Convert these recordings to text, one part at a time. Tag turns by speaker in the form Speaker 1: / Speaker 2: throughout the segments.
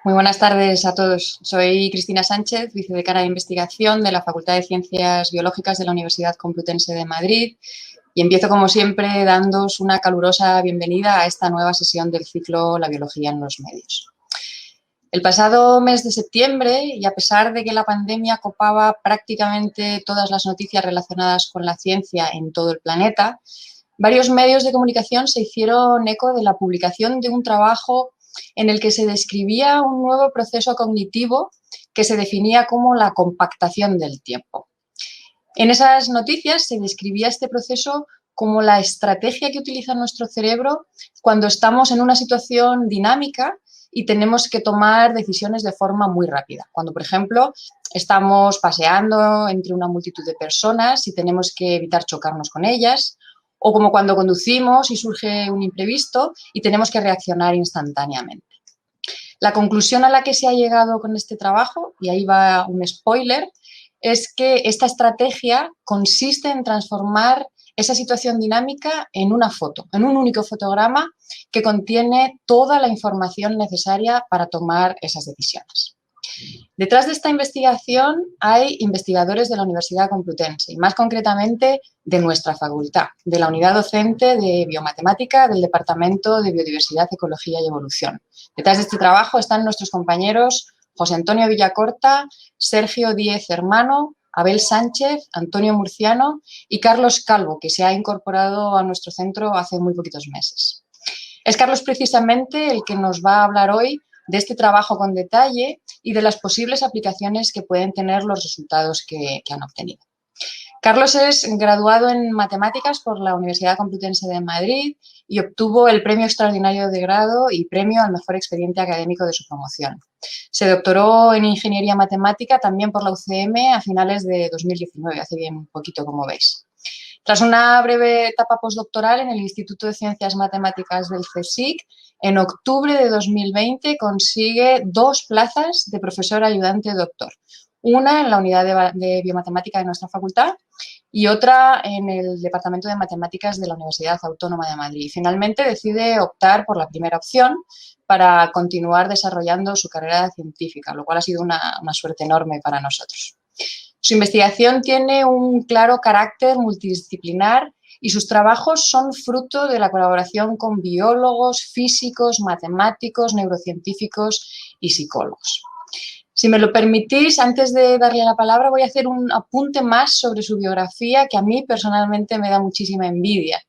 Speaker 1: Muy buenas tardes a todos. Soy Cristina Sánchez, vicedecana de Investigación de la Facultad de Ciencias Biológicas de la Universidad Complutense de Madrid, y empiezo, como siempre, dándoos una calurosa bienvenida a esta nueva sesión del ciclo La biología en los medios. El pasado mes de septiembre, y a pesar de que la pandemia copaba prácticamente todas las noticias relacionadas con la ciencia en todo el planeta, varios medios de comunicación se hicieron eco de la publicación de un trabajo en el que se describía un nuevo proceso cognitivo que se definía como la compactación del tiempo. En esas noticias se describía este proceso como la estrategia que utiliza nuestro cerebro cuando estamos en una situación dinámica y tenemos que tomar decisiones de forma muy rápida. Cuando, por ejemplo, estamos paseando entre una multitud de personas y tenemos que evitar chocarnos con ellas, o como cuando conducimos y surge un imprevisto y tenemos que reaccionar instantáneamente. La conclusión a la que se ha llegado con este trabajo, y ahí va un spoiler, es que esta estrategia consiste en transformar esa situación dinámica en una foto, en un único fotograma que contiene toda la información necesaria para tomar esas decisiones. Detrás de esta investigación hay investigadores de la Universidad Complutense y más concretamente de nuestra facultad, de la unidad docente de biomatemática del Departamento de Biodiversidad, Ecología y Evolución. Detrás de este trabajo están nuestros compañeros José Antonio Villacorta, Sergio Díez Hermano, Abel Sánchez, Antonio Murciano y Carlos Calvo, que se ha incorporado a nuestro centro hace muy poquitos meses. Es Carlos precisamente el que nos va a hablar hoy de este trabajo con detalle y de las posibles aplicaciones que pueden tener los resultados que han obtenido. Carlos es graduado en Matemáticas por la Universidad Complutense de Madrid y obtuvo el Premio Extraordinario de Grado y Premio al Mejor Expediente Académico de su promoción. Se doctoró en Ingeniería Matemática también por la UCM a finales de 2019, hace bien poquito, como veis. Tras una breve etapa postdoctoral en el Instituto de Ciencias Matemáticas del CSIC, en octubre de 2020 consigue 2 plazas de profesor ayudante doctor. Una en la unidad de biomatemática de nuestra facultad y otra en el Departamento de Matemáticas de la Universidad Autónoma de Madrid. Finalmente decide optar por la primera opción para continuar desarrollando su carrera científica, lo cual ha sido una suerte enorme para nosotros. Su investigación tiene un claro carácter multidisciplinar y sus trabajos son fruto de la colaboración con biólogos, físicos, matemáticos, neurocientíficos y psicólogos. Si me lo permitís, antes de darle la palabra, voy a hacer un apunte más sobre su biografía que a mí personalmente me da muchísima envidia.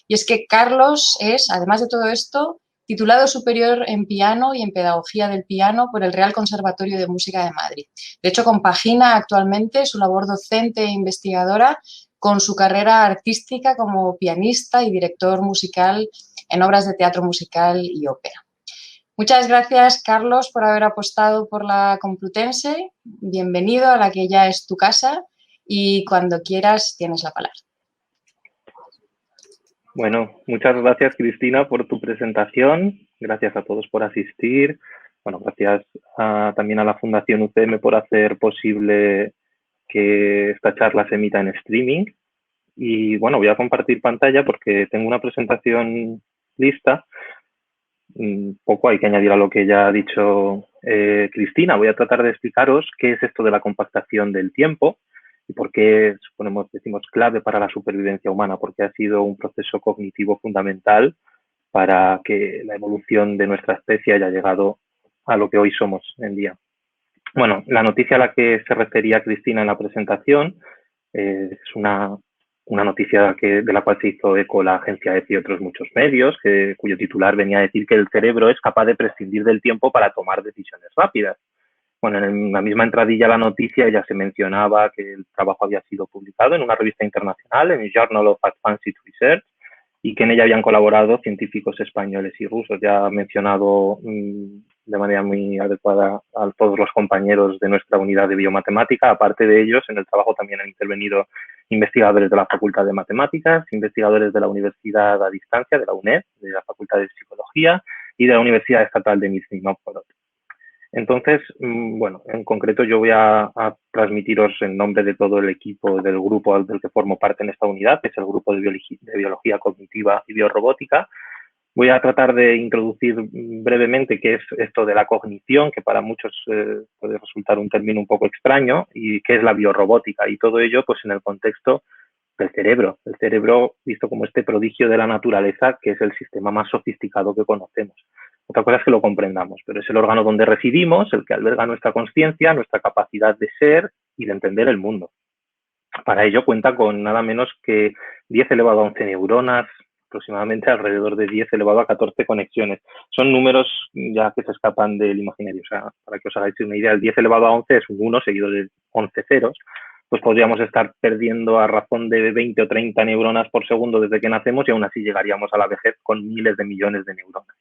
Speaker 1: Y es que Carlos es, además de todo esto, titulado superior en piano y en pedagogía del piano por el Real Conservatorio de Música de Madrid. De hecho, compagina actualmente su labor docente e investigadora con su carrera artística como pianista y director musical en obras de teatro musical y ópera. Muchas gracias, Carlos, por haber apostado por la Complutense. Bienvenido a la que ya es tu casa y cuando quieras tienes la palabra.
Speaker 2: Bueno, muchas gracias, Cristina, por tu presentación. Gracias a todos por asistir. Bueno, gracias también a la Fundación UCM por hacer posible que esta charla se emita en streaming. Y bueno, voy a compartir pantalla porque tengo una presentación lista. Poco hay que añadir a lo que ya ha dicho Cristina. Voy a tratar de explicaros qué es esto de la compactación del tiempo y por qué decimos clave para la supervivencia humana, porque ha sido un proceso cognitivo fundamental para que la evolución de nuestra especie haya llegado a lo que hoy somos en día. Bueno, la noticia a la que se refería Cristina en la presentación es una noticia de la cual se hizo eco la agencia EFE y otros muchos medios, cuyo titular venía a decir que el cerebro es capaz de prescindir del tiempo para tomar decisiones rápidas. Bueno, en la misma entradilla a la noticia ya se mencionaba que el trabajo había sido publicado en una revista internacional, en el Journal of Advanced Research, y que en ella habían colaborado científicos españoles y rusos. Ya ha mencionado de manera muy adecuada a todos los compañeros de nuestra unidad de biomatemática. Aparte de ellos, en el trabajo también han intervenido investigadores de la Facultad de Matemáticas, investigadores de la Universidad a Distancia, de la UNED, de la Facultad de Psicología y de la Universidad Estatal de Nizhny Novgorod. Entonces, bueno, en concreto yo voy a transmitiros en nombre de todo el equipo del grupo del que formo parte en esta unidad, que es el grupo de biología cognitiva y biorrobótica, Voy a tratar de introducir brevemente qué es esto de la cognición, que para muchos puede resultar un término un poco extraño, y qué es la biorrobótica, y todo ello pues en el contexto del cerebro. El cerebro visto como este prodigio de la naturaleza, que es el sistema más sofisticado que conocemos. Otra cosa es que lo comprendamos, pero es el órgano donde residimos, el que alberga nuestra conciencia, nuestra capacidad de ser y de entender el mundo. Para ello cuenta con nada menos que 10 elevado a 11 neuronas, aproximadamente alrededor de 10 elevado a 14 conexiones. Son números ya que se escapan del imaginario. O sea, para que os hagáis una idea, el 10 elevado a 11 es un 1 seguido de 11 ceros. Pues podríamos estar perdiendo a razón de 20 o 30 neuronas por segundo desde que nacemos y aún así llegaríamos a la vejez con miles de millones de neuronas.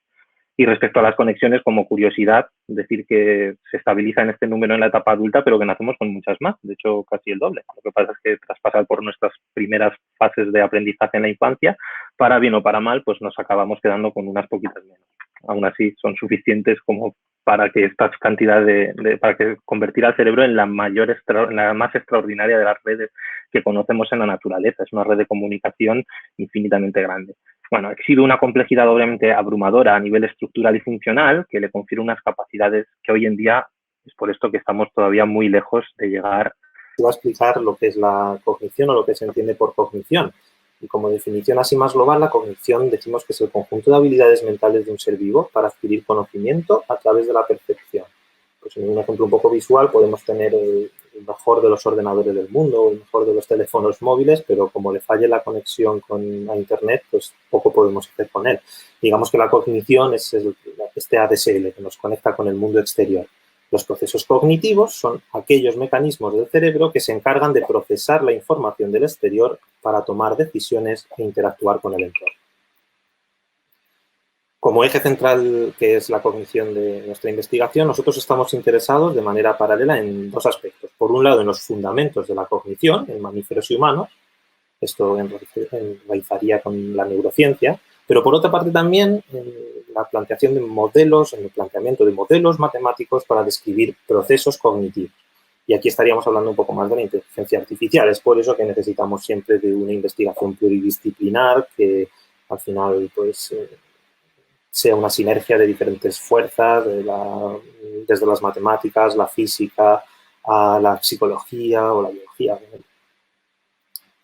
Speaker 2: Y respecto a las conexiones, como curiosidad, decir que se estabiliza en este número en la etapa adulta, pero que nacemos con muchas más, de hecho casi el doble. Lo que pasa es que tras pasar por nuestras primeras fases de aprendizaje en la infancia, para bien o para mal, pues nos acabamos quedando con unas poquitas menos. Aún así, son suficientes como para que estas cantidades para que convertir al cerebro en la más extraordinaria de las redes que conocemos en la naturaleza. Es una red de comunicación infinitamente grande. Bueno, exhibe una complejidad obviamente abrumadora a nivel estructural y funcional que le confiere unas capacidades que hoy en día es por esto que estamos todavía muy lejos de llegar.
Speaker 3: Te voy a explicar lo que es la cognición o lo que se entiende por cognición. Y como definición así más global, la cognición decimos que es el conjunto de habilidades mentales de un ser vivo para adquirir conocimiento a través de la percepción. Pues en un ejemplo un poco visual podemos tener el mejor de los ordenadores del mundo o el mejor de los teléfonos móviles, pero como le falle la conexión a Internet, pues poco podemos hacer con él. Digamos que la cognición es este ADSL que nos conecta con el mundo exterior. Los procesos cognitivos son aquellos mecanismos del cerebro que se encargan de procesar la información del exterior para tomar decisiones e interactuar con el entorno. Como eje central que es la cognición de nuestra investigación, nosotros estamos interesados de manera paralela en dos aspectos. Por un lado, en los fundamentos de la cognición en mamíferos y humanos. Esto enraizaría con la neurociencia. Pero por otra parte también en la planteación de modelos, en el planteamiento de modelos matemáticos para describir procesos cognitivos. Y aquí estaríamos hablando un poco más de la inteligencia artificial. Es por eso que necesitamos siempre de una investigación pluridisciplinar que al final pues sea una sinergia de diferentes fuerzas, desde las matemáticas, la física, a la psicología o la biología.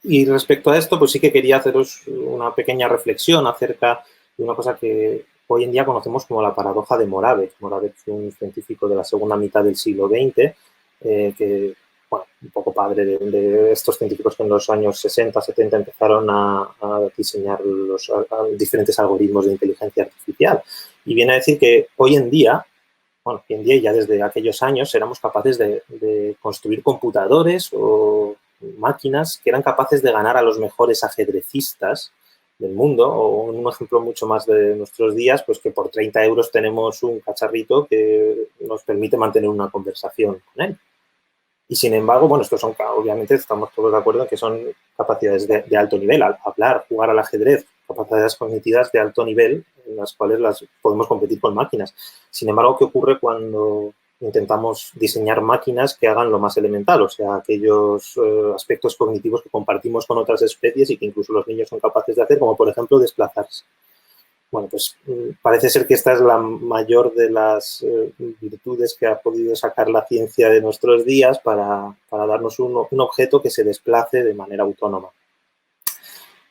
Speaker 3: Y respecto a esto, pues sí que quería haceros una pequeña reflexión acerca de una cosa que hoy en día conocemos como la paradoja de Moravec. Moravec fue un científico de la segunda mitad del siglo XX, que, bueno, un poco padre de estos científicos que en los años 60, 70 empezaron a diseñar los diferentes algoritmos de inteligencia artificial. Y viene a decir que hoy en día y ya desde aquellos años éramos capaces de construir computadores o máquinas que eran capaces de ganar a los mejores ajedrecistas del mundo, o un ejemplo mucho más de nuestros días, pues que por 30 euros tenemos un cacharrito que nos permite mantener una conversación con él. Y sin embargo, bueno, estos son, obviamente, estamos todos de acuerdo en que son capacidades de alto nivel, hablar, jugar al ajedrez, capacidades cognitivas de alto nivel en las cuales las podemos competir con máquinas. Sin embargo, ¿qué ocurre cuando intentamos diseñar máquinas que hagan lo más elemental? O sea, aquellos aspectos cognitivos que compartimos con otras especies y que incluso los niños son capaces de hacer, como por ejemplo desplazarse. Bueno, pues parece ser que esta es la mayor de las virtudes que ha podido sacar la ciencia de nuestros días para darnos un objeto que se desplace de manera autónoma.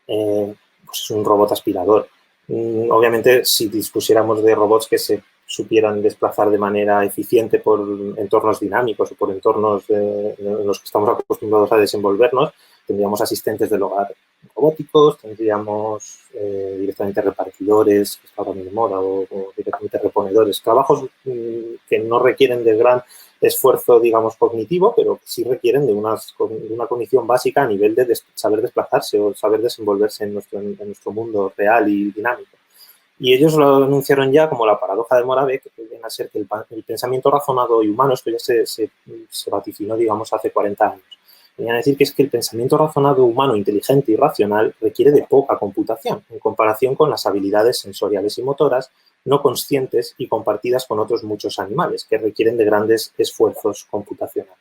Speaker 3: Pues es un robot aspirador. Obviamente, si dispusiéramos de robots que se supieran desplazar de manera eficiente por entornos dinámicos o por entornos en los que estamos acostumbrados a desenvolvernos, tendríamos asistentes del hogar robóticos, tendríamos directamente repartidores, que está ahora muy de moda, o directamente reponedores. Trabajos que no requieren de gran esfuerzo, digamos, cognitivo, pero que sí requieren de una cognición básica a nivel de saber desplazarse o saber desenvolverse en nuestro mundo real y dinámico. Y ellos lo anunciaron ya como la paradoja de Moravec, que viene a ser que el pensamiento razonado y humano, esto ya se vaticinó, digamos, hace 40 años. Viene a decir que es que el pensamiento razonado humano, inteligente y racional requiere de poca computación en comparación con las habilidades sensoriales y motoras no conscientes y compartidas con otros muchos animales que requieren de grandes esfuerzos computacionales.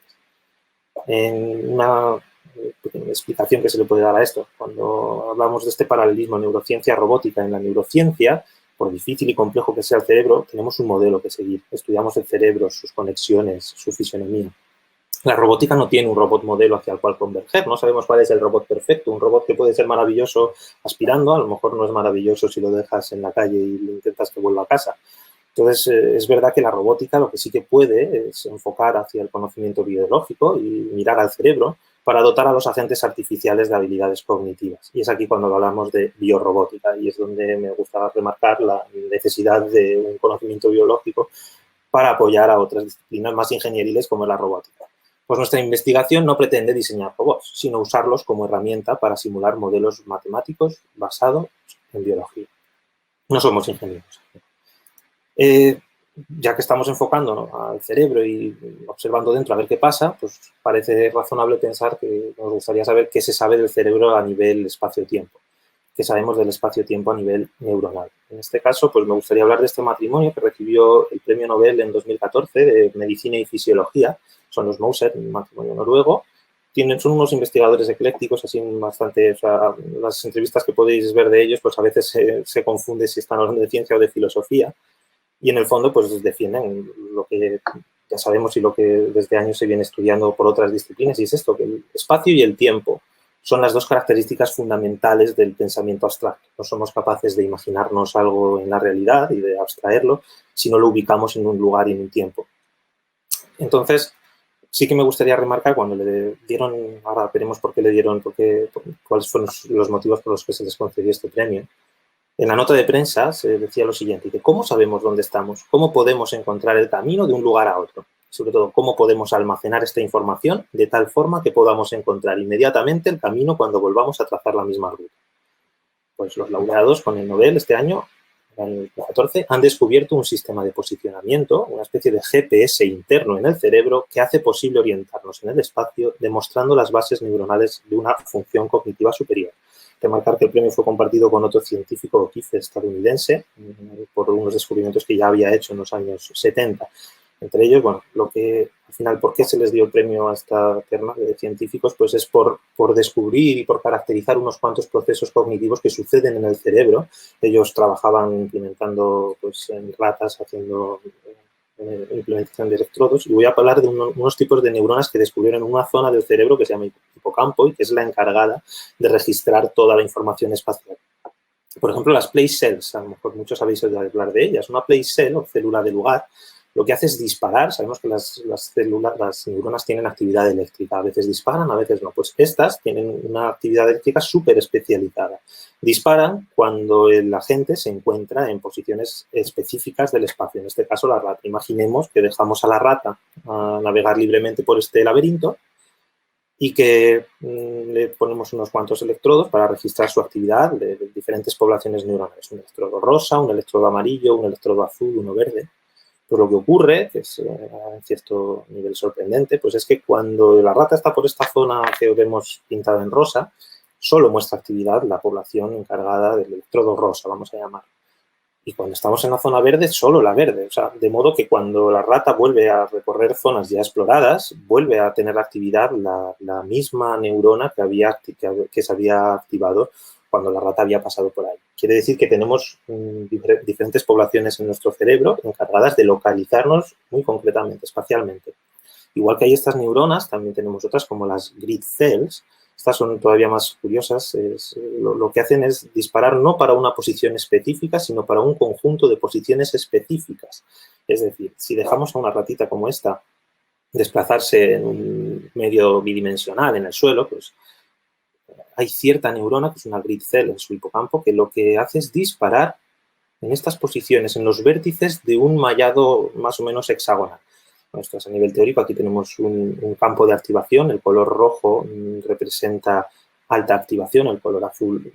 Speaker 3: En una explicación que se le puede dar a esto, cuando hablamos de este paralelismo neurociencia-robótica, en la neurociencia por difícil y complejo que sea el cerebro, tenemos un modelo que seguir. Estudiamos el cerebro, sus conexiones, su fisionomía. La robótica no tiene un robot modelo hacia el cual converger. No sabemos cuál es el robot perfecto. Un robot que puede ser maravilloso aspirando, a lo mejor no es maravilloso si lo dejas en la calle y le intentas que vuelva a casa. Entonces, es verdad que la robótica lo que sí que puede es enfocar hacia el conocimiento biológico y mirar al cerebro para dotar a los agentes artificiales de habilidades cognitivas. Y es aquí cuando hablamos de biorrobótica, y es donde me gusta remarcar la necesidad de un conocimiento biológico para apoyar a otras disciplinas más ingenieriles como es la robótica. Pues nuestra investigación no pretende diseñar robots, sino usarlos como herramienta para simular modelos matemáticos basados en biología. No somos ingenieros. Ya que estamos enfocando al cerebro y observando dentro a ver qué pasa, pues parece razonable pensar que nos gustaría saber qué se sabe del cerebro a nivel espacio-tiempo, qué sabemos del espacio-tiempo a nivel neuronal. En este caso, pues me gustaría hablar de este matrimonio que recibió el premio Nobel en 2014 de Medicina y Fisiología. Son los Moser, un matrimonio noruego. Son unos investigadores eclécticos, así bastante, o sea, las entrevistas que podéis ver de ellos, pues a veces se confunde si están hablando de ciencia o de filosofía. Y en el fondo, pues defienden lo que ya sabemos y lo que desde años se viene estudiando por otras disciplinas, y es esto, que el espacio y el tiempo son las dos características fundamentales del pensamiento abstracto. No somos capaces de imaginarnos algo en la realidad y de abstraerlo si no lo ubicamos en un lugar y en un tiempo. Entonces, sí que me gustaría remarcar cuando le dieron, ahora veremos por qué le dieron, cuáles fueron los motivos por los que se les concedió este premio. En la nota de prensa se decía lo siguiente, que ¿cómo sabemos dónde estamos? ¿Cómo podemos encontrar el camino de un lugar a otro? Sobre todo, ¿cómo podemos almacenar esta información de tal forma que podamos encontrar inmediatamente el camino cuando volvamos a trazar la misma ruta? Pues los laureados con el Nobel este año, en el 2014, han descubierto un sistema de posicionamiento, una especie de GPS interno en el cerebro que hace posible orientarnos en el espacio, demostrando las bases neuronales de una función cognitiva superior. Remarcar que el premio fue compartido con otro científico O'Keefe estadounidense por unos descubrimientos que ya había hecho en los años 70. Entre ellos, bueno, lo que al final, ¿por qué se les dio el premio a esta terna de científicos? Pues es por descubrir y por caracterizar unos cuantos procesos cognitivos que suceden en el cerebro. Ellos trabajaban implementando, pues, en ratas, haciendo implementación de electrodos, y voy a hablar de unos tipos de neuronas que descubrieron en una zona del cerebro que se llama hipocampo y que es la encargada de registrar toda la información espacial. Por ejemplo, las place cells, a lo mejor muchos habéis oído hablar de ellas. Una place cell o célula de lugar lo que hace es disparar. Sabemos que las neuronas tienen actividad eléctrica, a veces disparan, a veces no. Pues estas tienen una actividad eléctrica súper especializada. Disparan cuando el agente se encuentra en posiciones específicas del espacio, en este caso la rata. Imaginemos que dejamos a la rata a navegar libremente por este laberinto y que le ponemos unos cuantos electrodos para registrar su actividad de diferentes poblaciones neuronales. Un electrodo rosa, un electrodo amarillo, un electrodo azul, uno verde. Pues lo que ocurre, que es en cierto nivel sorprendente, pues es que cuando la rata está por esta zona que vemos pintada en rosa, solo muestra actividad la población encargada del electrodo rosa, vamos a llamar. Y cuando estamos en la zona verde, solo la verde. O sea, de modo que cuando la rata vuelve a recorrer zonas ya exploradas, vuelve a tener actividad la misma neurona que se había activado cuando la rata había pasado por ahí. Quiere decir que tenemos diferentes poblaciones en nuestro cerebro encargadas de localizarnos muy concretamente, espacialmente. Igual que hay estas neuronas, también tenemos otras como las grid cells. Estas son todavía más curiosas. Lo que hacen es disparar no para una posición específica, sino para un conjunto de posiciones específicas. Es decir, si dejamos a una ratita como esta desplazarse en un medio bidimensional en el suelo, pues hay cierta neurona, que es una grid cell en su hipocampo, que lo que hace es disparar en estas posiciones, en los vértices de un mallado más o menos hexagonal. Esto es a nivel teórico. Aquí tenemos un campo de activación. El color rojo representa alta activación, el color azul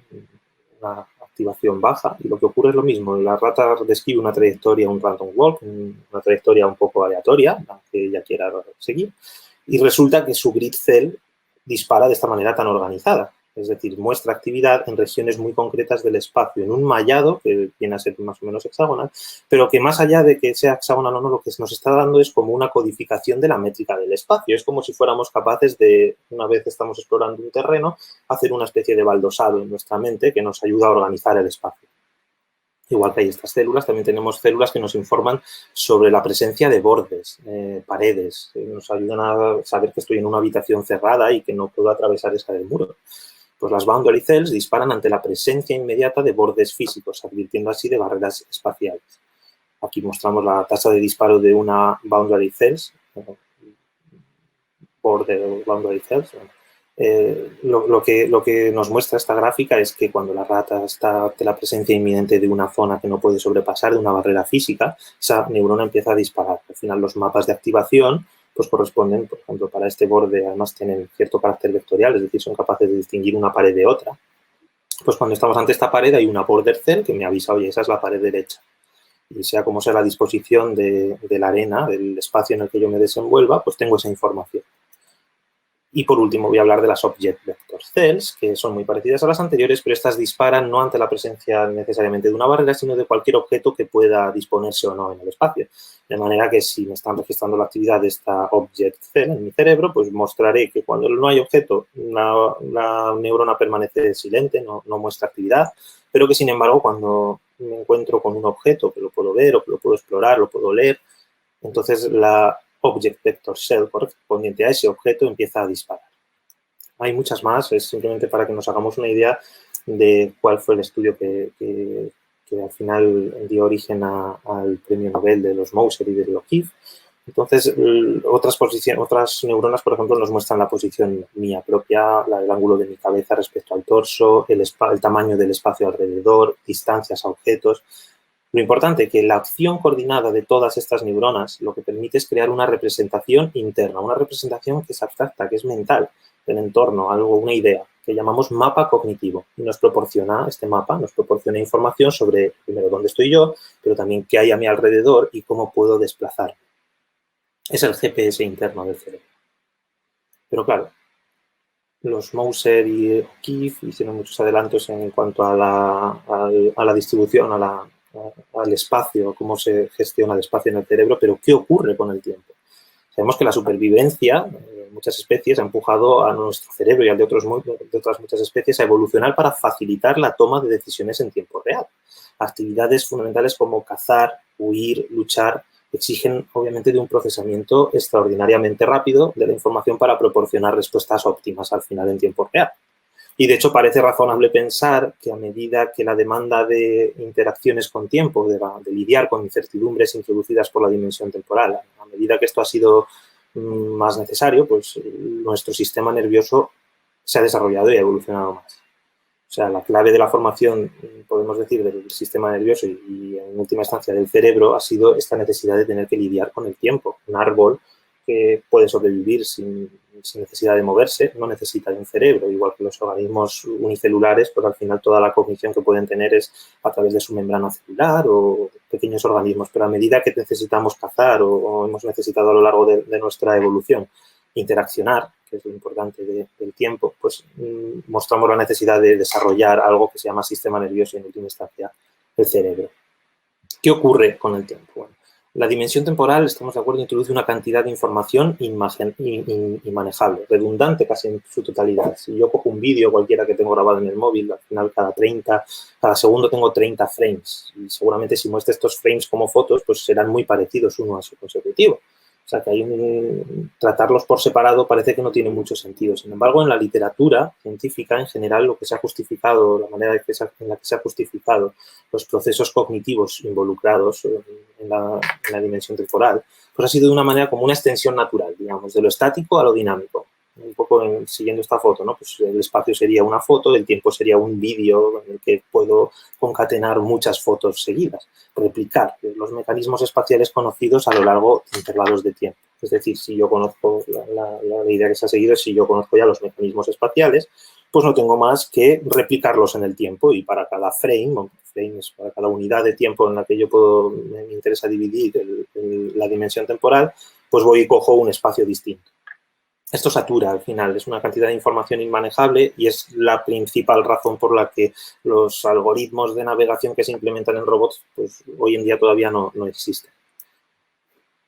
Speaker 3: una activación baja. Y lo que ocurre es lo mismo. La rata describe una trayectoria, un random walk, una trayectoria un poco aleatoria, la que ella quiera seguir. Y resulta que su grid cell dispara de esta manera tan organizada. Es decir, muestra actividad en regiones muy concretas del espacio, en un mallado que viene a ser más o menos hexagonal, pero que más allá de que sea hexagonal o no, lo que nos está dando es como una codificación de la métrica del espacio. Es como si fuéramos capaces de, una vez estamos explorando un terreno, hacer una especie de baldosado en nuestra mente que nos ayuda a organizar el espacio. Igual que hay estas células, también tenemos células que nos informan sobre la presencia de bordes, paredes, que nos ayudan a saber que estoy en una habitación cerrada y que no puedo atravesar esa del muro. Pues las boundary cells disparan ante la presencia inmediata de bordes físicos, advirtiendo así de barreras espaciales. Aquí mostramos la tasa de disparo de una boundary cells, border boundary cells. Lo que nos muestra esta gráfica es que cuando la rata está ante la presencia inminente de una zona que no puede sobrepasar, de una barrera física, esa neurona empieza a disparar. Al final, los mapas de activación pues corresponden, por ejemplo, para este borde, además tienen cierto carácter vectorial, es decir, son capaces de distinguir una pared de otra. Pues cuando estamos ante esta pared hay una border cell que me avisa, oye, esa es la pared derecha. Y sea como sea la disposición de la arena, del espacio en el que yo me desenvuelva, pues tengo esa información. Y por último voy a hablar de las Object Vector Cells, que son muy parecidas a las anteriores, pero estas disparan no ante la presencia necesariamente de una barrera, sino de cualquier objeto que pueda disponerse o no en el espacio. De manera que si me están registrando la actividad de esta Object Cell en mi cerebro, pues mostraré que cuando no hay objeto, la neurona permanece silente, no muestra actividad, pero que sin embargo cuando me encuentro con un objeto que lo puedo ver o que lo puedo explorar, lo puedo leer, entonces la Object Vector Cell correspondiente a ese objeto empieza a disparar. Hay muchas más, es simplemente para que nos hagamos una idea de cuál fue el estudio que al final dio origen al premio Nobel de los Moser y de O'Keefe. Entonces, otras neuronas, por ejemplo, nos muestran la posición mía propia, el ángulo de mi cabeza respecto al torso, el tamaño del espacio alrededor, distancias a objetos. Lo importante es que la acción coordinada de todas estas neuronas lo que permite es crear una representación interna, una representación que es abstracta, que es mental, del entorno, algo, una idea, que llamamos mapa cognitivo. Y este mapa nos proporciona información sobre, primero, dónde estoy yo, pero también qué hay a mi alrededor y cómo puedo desplazarme. Es el GPS interno del cerebro. Pero claro, los Moser y O'Keefe hicieron muchos adelantos en cuanto a la distribución, al espacio, cómo se gestiona el espacio en el cerebro, pero ¿qué ocurre con el tiempo? Sabemos que la supervivencia de muchas especies ha empujado a nuestro cerebro y al de otras muchas especies a evolucionar para facilitar la toma de decisiones en tiempo real. Actividades fundamentales como cazar, huir, luchar, exigen obviamente de un procesamiento extraordinariamente rápido de la información para proporcionar respuestas óptimas al final en tiempo real. Y, de hecho, parece razonable pensar que a medida que la demanda de interacciones con tiempo, de lidiar con incertidumbres introducidas por la dimensión temporal, a medida que esto ha sido más necesario, pues nuestro sistema nervioso se ha desarrollado y ha evolucionado más. O sea, la clave de la formación, podemos decir, del sistema nervioso y en última instancia del cerebro ha sido esta necesidad de tener que lidiar con el tiempo. Un árbol que puede sobrevivir sin necesidad de moverse, no necesita de un cerebro, igual que los organismos unicelulares, pues al final toda la cognición que pueden tener es a través de su membrana celular o pequeños organismos, pero a medida que necesitamos cazar o hemos necesitado a lo largo de nuestra evolución interaccionar, que es lo importante del tiempo, pues mostramos la necesidad de desarrollar algo que se llama sistema nervioso y en última instancia el cerebro. ¿Qué ocurre con el tiempo? Bueno, la dimensión temporal, estamos de acuerdo, introduce una cantidad de información inmanejable, redundante casi en su totalidad. Si yo cojo un vídeo cualquiera que tengo grabado en el móvil, al final cada segundo tengo 30 frames. Y seguramente si muestro estos frames como fotos, pues serán muy parecidos uno a su consecutivo. O sea, que tratarlos por separado parece que no tiene mucho sentido. Sin embargo, en la literatura científica, en general, lo que se ha justificado, la manera en la que se ha justificado los procesos cognitivos involucrados en la dimensión temporal, pues ha sido de una manera como una extensión natural, digamos, de lo estático a lo dinámico. Un poco siguiendo esta foto, ¿no? Pues el espacio sería una foto, el tiempo sería un vídeo en el que puedo concatenar muchas fotos seguidas, replicar los mecanismos espaciales conocidos a lo largo de intervalos de tiempo. Es decir, si yo conozco la idea que se ha seguido, si yo conozco ya los mecanismos espaciales, pues no tengo más que replicarlos en el tiempo y para cada frame es para cada unidad de tiempo en la que me interesa dividir la dimensión temporal, pues voy y cojo un espacio distinto. Esto satura al final, es una cantidad de información inmanejable y es la principal razón por la que los algoritmos de navegación que se implementan en robots pues hoy en día todavía no existen.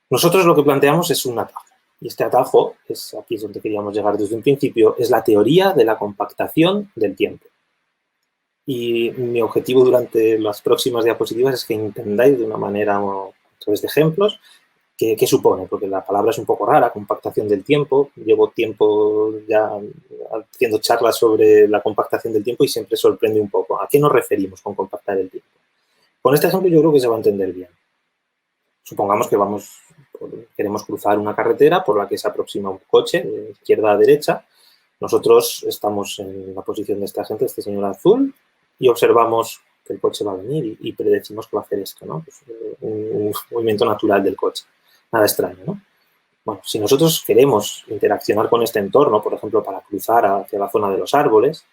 Speaker 3: Nosotros lo que planteamos es un atajo y este atajo, aquí es donde queríamos llegar desde un principio, es la teoría de la compactación del tiempo. Y mi objetivo durante las próximas diapositivas es que entendáis de una manera o a través de ejemplos qué supone, porque la palabra es un poco rara, compactación del tiempo. Llevo tiempo ya haciendo charlas sobre la compactación del tiempo y siempre sorprende un poco. ¿A qué nos referimos con compactar el tiempo? Con este ejemplo yo creo que se va a entender bien. Supongamos que queremos cruzar una carretera por la que se aproxima un coche de izquierda a derecha. Nosotros estamos en la posición de esta gente, este señor azul, y observamos que el coche va a venir y predecimos que va a hacer esto, ¿no? Pues un movimiento natural del coche. Nada extraño, ¿no? Bueno, si nosotros queremos interaccionar con este entorno, por ejemplo, para cruzar hacia la zona de los árboles,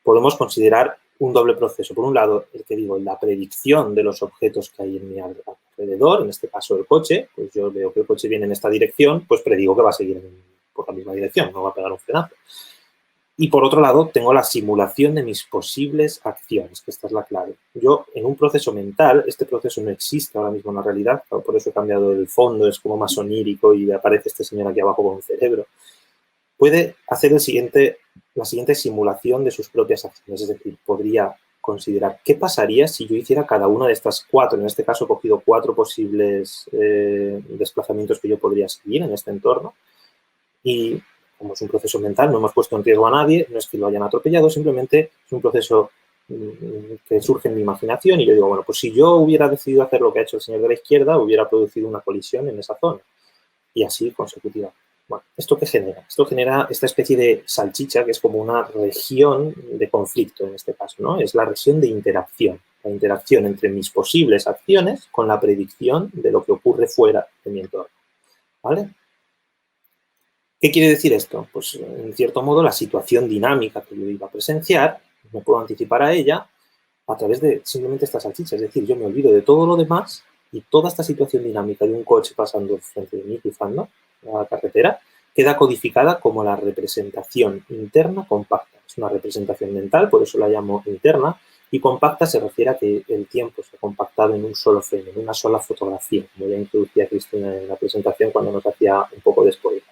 Speaker 3: podemos considerar un doble proceso. Por un lado, la predicción de los objetos que hay en mi alrededor, en este caso el coche, pues yo veo que el coche viene en esta dirección, pues predigo que va a seguir por la misma dirección, no va a pegar un frenazo. Y por otro lado, tengo la simulación de mis posibles acciones, que esta es la clave. Yo, en un proceso mental, este proceso no existe ahora mismo en la realidad, por eso he cambiado el fondo, es como más onírico y aparece este señor aquí abajo con un cerebro. Puede hacer la siguiente simulación de sus propias acciones, es decir, podría considerar qué pasaría si yo hiciera cada una de estas 4, en este caso he cogido 4 posibles desplazamientos que yo podría seguir en este entorno y como es un proceso mental, no hemos puesto en riesgo a nadie, no es que lo hayan atropellado, simplemente es un proceso que surge en mi imaginación y yo digo, bueno, pues si yo hubiera decidido hacer lo que ha hecho el señor de la izquierda, hubiera producido una colisión en esa zona y así consecutivamente. Bueno, ¿esto qué genera? Esto genera esta especie de salchicha que es como una región de conflicto en este caso, ¿no? Es la región de interacción, la interacción entre mis posibles acciones con la predicción de lo que ocurre fuera de mi entorno, ¿vale? ¿Qué quiere decir esto? Pues, en cierto modo, la situación dinámica que yo iba a presenciar, me puedo anticipar a ella a través de simplemente esta salchicha. Es decir, yo me olvido de todo lo demás y toda esta situación dinámica de un coche pasando frente de mí, cruzando la carretera, queda codificada como la representación interna compacta. Es una representación mental, por eso la llamo interna, y compacta se refiere a que el tiempo se ha compactado en un solo frame, en una sola fotografía, como ya introducía Cristina en la presentación cuando nos hacía un poco de spoiler.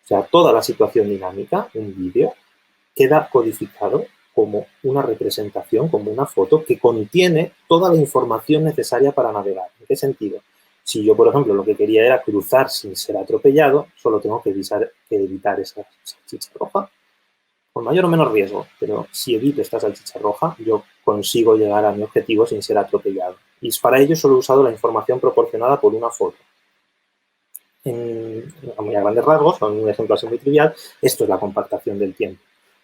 Speaker 3: O sea, toda la situación dinámica, un vídeo, queda codificado como una representación, como una foto que contiene toda la información necesaria para navegar. ¿En qué sentido? Si yo, por ejemplo, lo que quería era cruzar sin ser atropellado, solo tengo que evitar esa salchicha roja, con mayor o menor riesgo, pero si evito esta salchicha roja, yo consigo llegar a mi objetivo sin ser atropellado. Y para ello solo he usado la información proporcionada por una foto. A grandes rasgos, con un ejemplo así muy trivial, esto es la compactación del tiempo.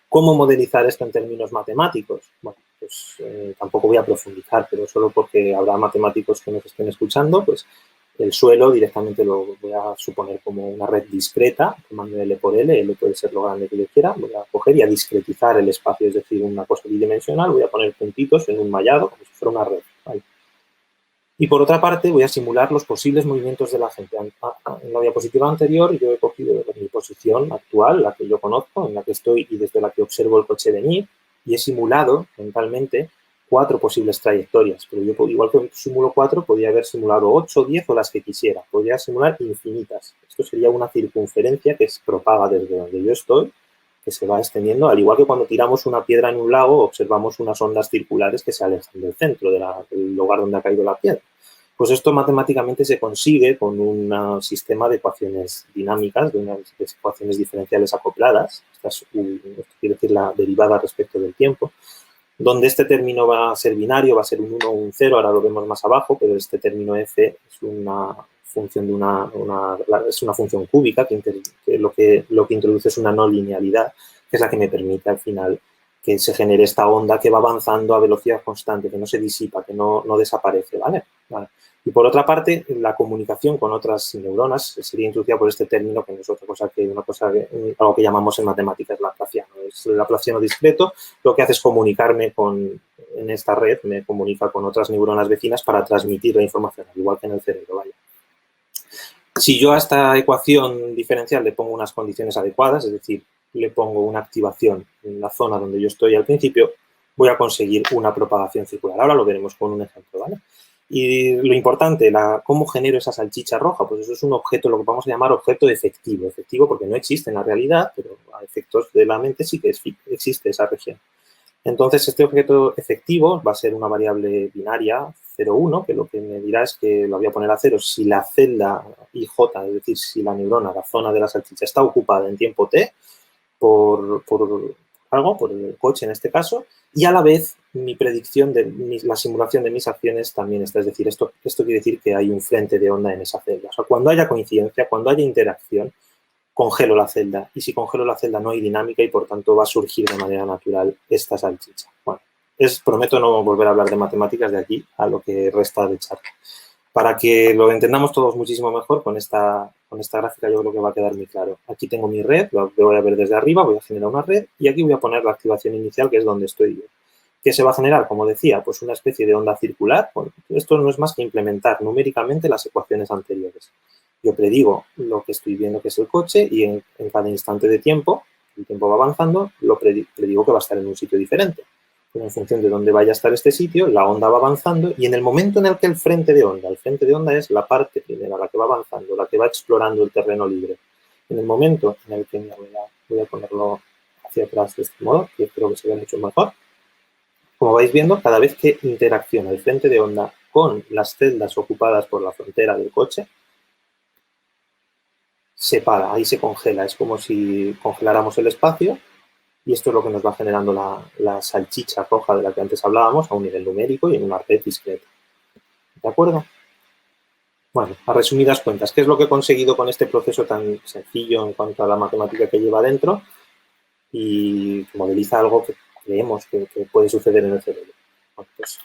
Speaker 3: ¿Cómo modelizar esto en términos matemáticos? Bueno, pues tampoco voy a profundizar, pero solo porque habrá matemáticos que nos estén escuchando, pues el suelo directamente lo voy a suponer como una red discreta, tamaño L por L, L puede ser lo grande que yo quiera, voy a coger y a discretizar el espacio, es decir, una cosa bidimensional, voy a poner puntitos en un mallado como si fuera una red, ¿vale? Y por otra parte, voy a simular los posibles movimientos de la gente. En la diapositiva anterior yo he cogido mi posición actual, la que yo conozco, en la que estoy y desde la que observo el coche venir, y he simulado mentalmente 4 posibles trayectorias. Pero yo, igual que simulo 4, podría haber simulado 8, 10 o las que quisiera. Podría simular infinitas. Esto sería una circunferencia que se propaga desde donde yo estoy, que se va extendiendo, al igual que cuando tiramos una piedra en un lago, observamos unas ondas circulares que se alejan del centro del lugar donde ha caído la piedra. Pues esto matemáticamente se consigue con un sistema de ecuaciones dinámicas, de unas ecuaciones diferenciales acopladas, esto quiere decir la derivada respecto del tiempo, donde este término va a ser binario, va a ser un 1 o un 0, ahora lo vemos más abajo, pero este término f es una función es una función cúbica que lo que introduce es una no linealidad, que es la que me permite al final que se genere esta onda que va avanzando a velocidad constante, que no se disipa, que no desaparece, ¿vale? Y por otra parte, la comunicación con otras neuronas sería introducida por este término, que no es otra cosa que algo que llamamos en matemáticas laplaciano. Es el laplaciano discreto, lo que hace es comunicarme en esta red, me comunica con otras neuronas vecinas para transmitir la información, al igual que en el cerebro, vaya. Si yo a esta ecuación diferencial le pongo unas condiciones adecuadas, es decir, le pongo una activación en la zona donde yo estoy al principio, voy a conseguir una propagación circular. Ahora lo veremos con un ejemplo, ¿vale? Y lo importante, ¿cómo genero esa salchicha roja? Pues eso es un objeto, lo que vamos a llamar objeto efectivo. Efectivo porque no existe en la realidad, pero a efectos de la mente sí que existe esa región. Entonces, este objeto efectivo va a ser una variable binaria 0,1, que lo que me dirá es que lo voy a poner a 0 si la celda IJ, es decir, si la neurona, la zona de la salchicha, está ocupada en tiempo t por algo, por el coche en este caso, y a la vez mi predicción de la simulación de mis acciones también está. Es decir, esto quiere decir que hay un frente de onda en esa celda. O sea, cuando haya coincidencia, cuando haya interacción, congelo la celda. Y si congelo la celda no hay dinámica y, por tanto, va a surgir de manera natural esta salchicha. Bueno, prometo no volver a hablar de matemáticas de aquí a lo que resta de charla. Para que lo entendamos todos muchísimo mejor, con esta gráfica yo creo que va a quedar muy claro. Aquí tengo mi red, lo voy a ver desde arriba, voy a generar una red y aquí voy a poner la activación inicial, que es donde estoy yo. ¿Qué se va a generar? Como decía, pues una especie de onda circular. Bueno, esto no es más que implementar numéricamente las ecuaciones anteriores. Yo predigo lo que estoy viendo que es el coche y en cada instante de tiempo, el tiempo va avanzando, lo predigo que va a estar en un sitio diferente. Pero en función de dónde vaya a estar este sitio, la onda va avanzando y en el momento en el que el frente de onda es la parte primera, la que va avanzando, la que va explorando el terreno libre. En el momento en el que voy a ponerlo hacia atrás de este modo, que creo que se ve mucho mejor. Como vais viendo, cada vez que interacciona el frente de onda con las celdas ocupadas por la frontera del coche, se para, ahí se congela. Es como si congeláramos el espacio y esto es lo que nos va generando la salchicha roja de la que antes hablábamos a un nivel numérico y en una red discreta. ¿De acuerdo? Bueno, a resumidas cuentas, ¿qué es lo que he conseguido con este proceso tan sencillo en cuanto a la matemática que lleva dentro y que modeliza algo que creemos que puede suceder en el cerebro? Bueno, pues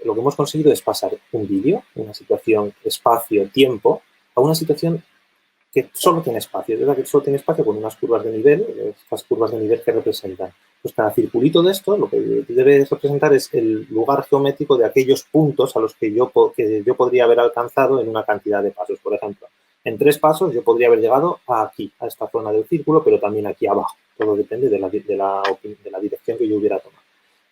Speaker 3: lo que hemos conseguido es pasar un vídeo, una situación espacio-tiempo, a una situación que solo tiene espacio, es verdad que solo tiene espacio con unas curvas de nivel, estas curvas de nivel que representan. Pues cada circulito de esto lo que debe representar es el lugar geométrico de aquellos puntos a los que yo podría haber alcanzado en una cantidad de pasos. Por ejemplo, en 3 pasos yo podría haber llegado aquí, a esta zona del círculo, pero también aquí abajo. Todo depende de la dirección que yo hubiera tomado.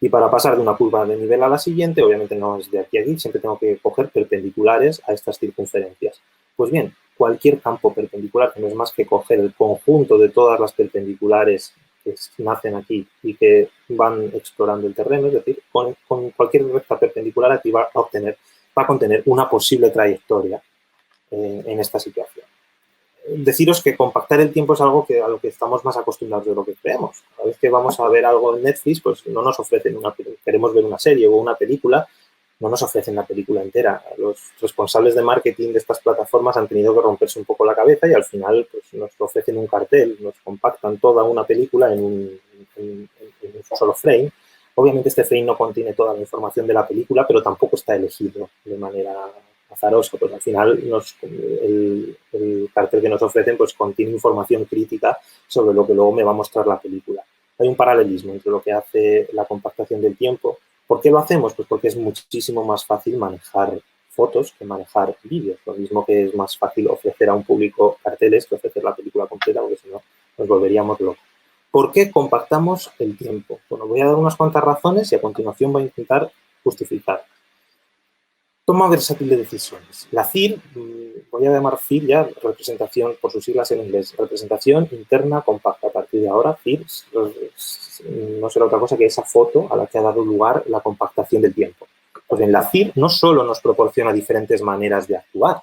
Speaker 3: Y para pasar de una curva de nivel a la siguiente, obviamente no es de aquí a aquí, siempre tengo que coger perpendiculares a estas circunferencias. Pues bien, cualquier campo perpendicular, que no es más que coger el conjunto de todas las perpendiculares que nacen aquí y que van explorando el terreno, es decir, con cualquier recta perpendicular aquí va a contener una posible trayectoria en esta situación. Deciros que compactar el tiempo es algo a lo que estamos más acostumbrados de lo que creemos. Cada vez que vamos a ver algo en Netflix, pues no nos ofrecen queremos ver una serie o una película, no nos ofrecen la película entera. Los responsables de marketing de estas plataformas han tenido que romperse un poco la cabeza y al final pues, nos ofrecen un cartel, nos compactan toda una película en un solo frame. Obviamente este frame no contiene toda la información de la película, pero tampoco está elegido de manera azarosa. Pues al final el cartel que nos ofrecen pues contiene información crítica sobre lo que luego me va a mostrar la película. Hay un paralelismo entre lo que hace la compactación del tiempo. ¿Por qué lo hacemos? Pues porque es muchísimo más fácil manejar fotos que manejar vídeos. Lo mismo que es más fácil ofrecer a un público carteles que ofrecer la película completa, porque si no nos volveríamos locos. ¿Por qué compactamos el tiempo? Bueno, voy a dar unas cuantas razones y a continuación voy a intentar justificar. Toma versátil de decisiones. La CIR, voy a llamar CIR ya, representación, por sus siglas en inglés, representación interna compacta. A partir de ahora, CIR no será otra cosa que esa foto a la que ha dado lugar la compactación del tiempo. Pues en la CIR no solo nos proporciona diferentes maneras de actuar,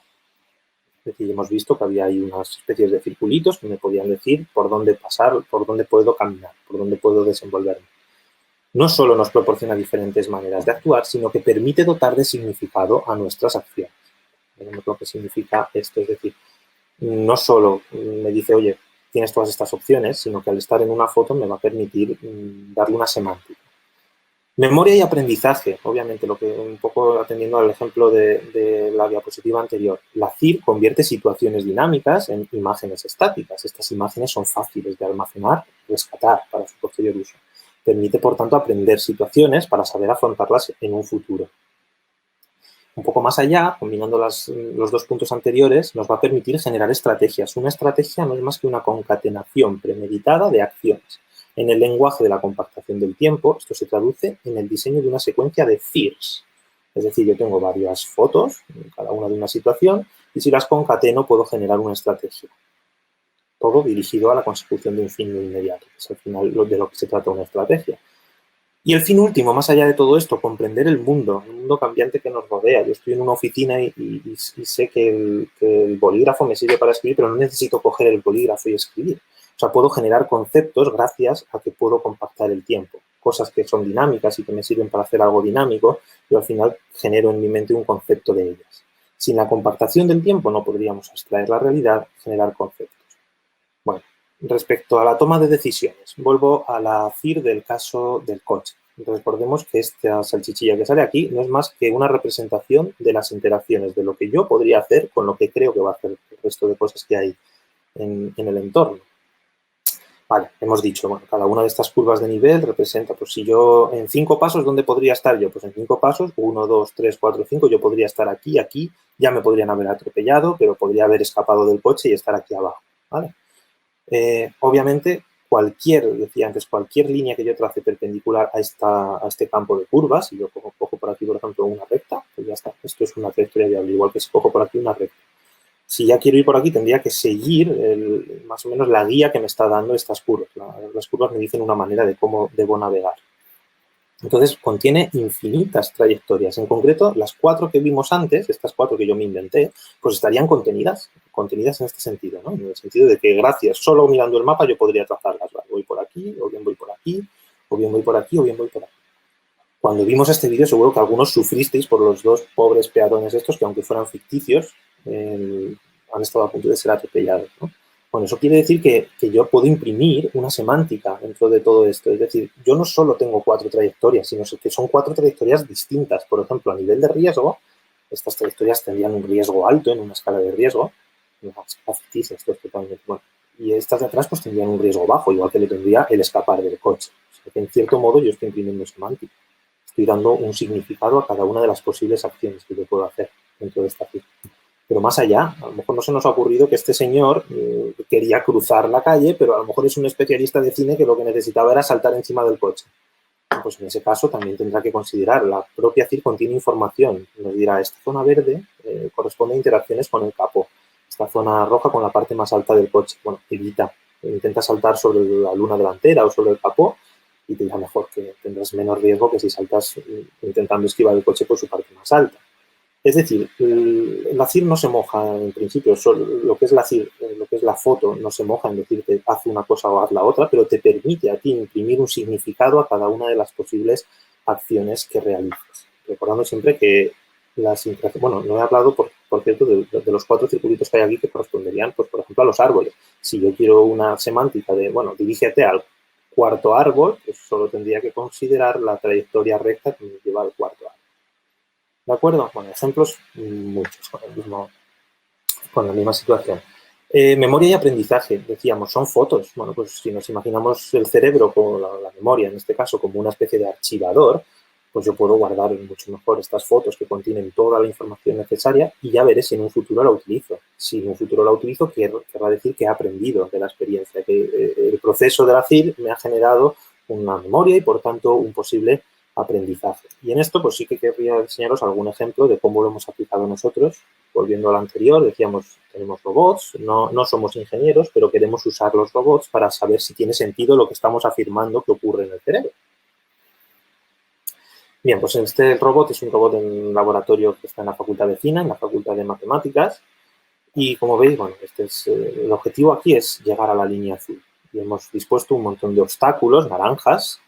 Speaker 3: es decir, hemos visto que había ahí unas especies de circulitos que me podían decir por dónde pasar, por dónde puedo caminar, por dónde puedo desenvolverme. No solo nos proporciona diferentes maneras de actuar, sino que permite dotar de significado a nuestras acciones. Veremos lo que significa esto, es decir, no solo me dice, oye, tienes todas estas opciones, sino que al estar en una foto me va a permitir darle una semántica. Memoria y aprendizaje, obviamente, lo que un poco atendiendo al ejemplo de la diapositiva anterior. La CIR convierte situaciones dinámicas en imágenes estáticas. Estas imágenes son fáciles de almacenar, rescatar para su posterior uso. Permite, por tanto, aprender situaciones para saber afrontarlas en un futuro. Un poco más allá, combinando los 2 puntos anteriores, nos va a permitir generar estrategias. Una estrategia no es más que una concatenación premeditada de acciones. En el lenguaje de la compactación del tiempo, esto se traduce en el diseño de una secuencia de CIRs. Es decir, yo tengo varias fotos, cada una de una situación, y si las concateno puedo generar una estrategia. Todo dirigido a la consecución de un fin inmediato, que es al final de lo que se trata una estrategia. Y el fin último, más allá de todo esto, comprender el mundo cambiante que nos rodea. Yo estoy en una oficina y sé que el bolígrafo me sirve para escribir, pero no necesito coger el bolígrafo y escribir. O sea, puedo generar conceptos gracias a que puedo compactar el tiempo. Cosas que son dinámicas y que me sirven para hacer algo dinámico, yo al final genero en mi mente un concepto de ellas. Sin la compactación del tiempo no podríamos extraer la realidad, generar conceptos. Bueno, respecto a la toma de decisiones, vuelvo a la CIR del caso del coche. Recordemos que esta salchichilla que sale aquí no es más que una representación de las interacciones, de lo que yo podría hacer con lo que creo que va a hacer el resto de cosas que hay en el entorno. Vale, hemos dicho, bueno, cada una de estas curvas de nivel representa, pues si yo en 5 pasos, ¿dónde podría estar yo? Pues en 5 pasos, 1, 2, 3, 4, 5, yo podría estar aquí, aquí, ya me podrían haber atropellado, pero podría haber escapado del coche y estar aquí abajo, ¿vale? Obviamente, decía antes, cualquier línea que yo trace perpendicular a este campo de curvas, si yo cojo por aquí, por ejemplo, una recta, pues ya está, esto es una trayectoria viable, igual que si cojo por aquí una recta. Si ya quiero ir por aquí, tendría que seguir más o menos la guía que me está dando estas curvas. Las curvas me dicen una manera de cómo debo navegar. Entonces, contiene infinitas trayectorias. En concreto, las 4 que vimos antes, estas 4 que yo me inventé, pues estarían contenidas en este sentido, ¿no? En el sentido de que gracias, solo mirando el mapa yo podría trazarlas. Voy por aquí, o bien voy por aquí, o bien voy por aquí, o bien voy por aquí. Cuando vimos este vídeo, seguro que algunos sufristeis por los 2 pobres peatones estos que, aunque fueran ficticios, han estado a punto de ser atropellados, ¿no? Bueno, eso quiere decir que yo puedo imprimir una semántica dentro de todo esto. Es decir, yo no solo tengo 4 trayectorias, sino que son 4 trayectorias distintas. Por ejemplo, a nivel de riesgo, estas trayectorias tendrían un riesgo alto en una escala de riesgo, una escala ficticia, esto es totalmente bueno. Y estas de atrás pues tendrían un riesgo bajo, igual que le tendría el escapar del coche. O sea, que en cierto modo yo estoy imprimiendo semántica. Estoy dando un significado a cada una de las posibles acciones que yo puedo hacer dentro de esta fila. Pero más allá, a lo mejor no se nos ha ocurrido que este señor quería cruzar la calle, pero a lo mejor es un especialista de cine que lo que necesitaba era saltar encima del coche. Pues en ese caso también tendrá que considerar, la propia CIR contiene información, nos dirá, esta zona verde corresponde a interacciones con el capó, esta zona roja con la parte más alta del coche. Bueno, intenta saltar sobre la luna delantera o sobre el capó y te dirá mejor que tendrás menos riesgo que si saltas intentando esquivar el coche por su parte más alta. Es decir, la CIR no se moja en principio, lo que es la CIR, lo que es la foto, no se moja en decirte haz una cosa o haz la otra, pero te permite a ti imprimir un significado a cada una de las posibles acciones que realices. Recordando siempre que las interacciones, bueno, no he hablado, por cierto, de los 4 circulitos que hay aquí que corresponderían, pues, por ejemplo, a los árboles. Si yo quiero una semántica de, bueno, dirígete al 4.º árbol, pues solo tendría que considerar la trayectoria recta que me lleva al 4.º árbol. ¿De acuerdo? Bueno, ejemplos muchos con la misma situación. Memoria y aprendizaje, decíamos, son fotos. Bueno, pues si nos imaginamos el cerebro, con la memoria en este caso, como una especie de archivador, pues yo puedo guardar mucho mejor estas fotos que contienen toda la información necesaria y ya veré si en un futuro la utilizo. Si en un futuro la utilizo, querrá decir que he aprendido de la experiencia, que el proceso de la CIR me ha generado una memoria y, por tanto, un posible aprendizaje. Y en esto, pues sí que querría enseñaros algún ejemplo de cómo lo hemos aplicado nosotros. Volviendo al anterior, decíamos, tenemos robots, no somos ingenieros, pero queremos usar los robots para saber si tiene sentido lo que estamos afirmando que ocurre en el cerebro. Bien, pues este robot es un robot en un laboratorio que está en la Facultad de Cine, en la Facultad de Matemáticas, y como veis, bueno, el objetivo aquí es llegar a la línea azul. Y hemos dispuesto un montón de obstáculos, naranjas,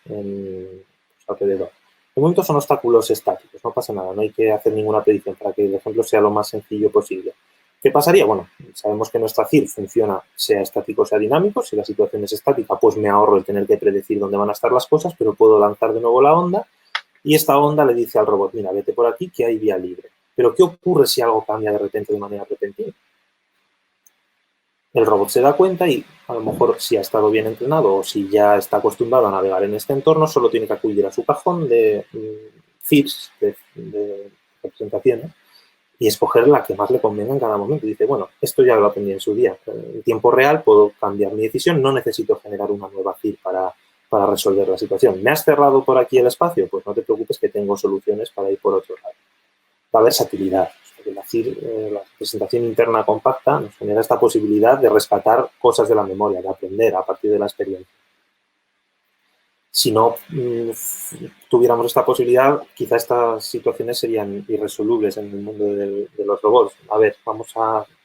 Speaker 3: alrededor. De momento son obstáculos estáticos, no pasa nada, no hay que hacer ninguna predicción para que el ejemplo sea lo más sencillo posible. ¿Qué pasaría? Bueno, sabemos que nuestra CIR funciona sea estático o sea dinámico. Si la situación es estática, pues me ahorro el tener que predecir dónde van a estar las cosas, pero puedo lanzar de nuevo la onda y esta onda le dice al robot, mira, vete por aquí que hay vía libre. Pero ¿qué ocurre si algo cambia de repente de manera repentina? El robot se da cuenta y a lo mejor si ha estado bien entrenado o si ya está acostumbrado a navegar en este entorno, solo tiene que acudir a su cajón de CIRs, de representaciones, y escoger la que más le convenga en cada momento. Dice, bueno, esto ya lo aprendí en su día. En tiempo real puedo cambiar mi decisión, no necesito generar una nueva CIR para resolver la situación. ¿Me has cerrado por aquí el espacio? Pues no te preocupes que tengo soluciones para ir por otro lado. Va a versatilidad. La CIR, la representación interna compacta, nos genera esta posibilidad de rescatar cosas de la memoria, de aprender a partir de la experiencia. Si no tuviéramos esta posibilidad, quizá estas situaciones serían irresolubles en el mundo de los robots. A ver,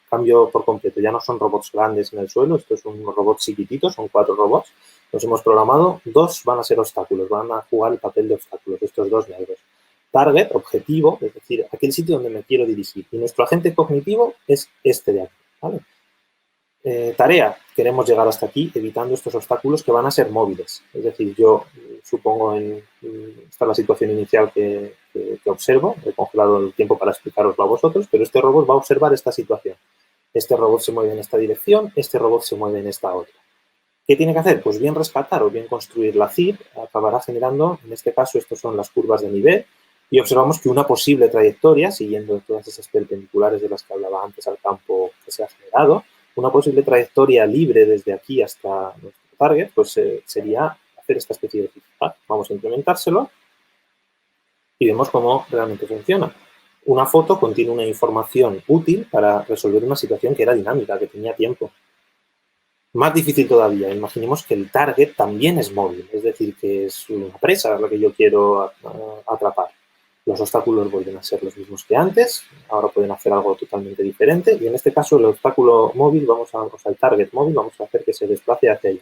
Speaker 3: cambio por completo. Ya no son robots grandes en el suelo, estos son unos robots chiquititos, son 4 robots. Los hemos programado, 2 van a ser obstáculos, van a jugar el papel de obstáculos, estos 2 negros. Target, objetivo, es decir, aquel sitio donde me quiero dirigir. Y nuestro agente cognitivo es este de aquí, ¿vale? Tarea, queremos llegar hasta aquí evitando estos obstáculos que van a ser móviles. Es decir, yo supongo, esta es la situación inicial que observo, he congelado el tiempo para explicaroslo a vosotros, pero este robot va a observar esta situación. Este robot se mueve en esta dirección, este robot se mueve en esta otra. ¿Qué tiene que hacer? Pues bien rescatar o bien construir la CIR, acabará generando, en este caso, estas son las curvas de nivel, y observamos que una posible trayectoria, siguiendo todas esas perpendiculares de las que hablaba antes al campo que se ha generado, una posible trayectoria libre desde aquí hasta nuestro target, pues sería hacer esta especie de feedback. Vamos a implementárselo y vemos cómo realmente funciona. Una foto contiene una información útil para resolver una situación que era dinámica, que tenía tiempo. Más difícil todavía, imaginemos que el target también es móvil, es decir, que es una presa la que yo quiero atrapar. Los obstáculos vuelven a ser los mismos que antes, ahora pueden hacer algo totalmente diferente y en este caso el obstáculo móvil, el target móvil, vamos a hacer que se desplace hacia allá.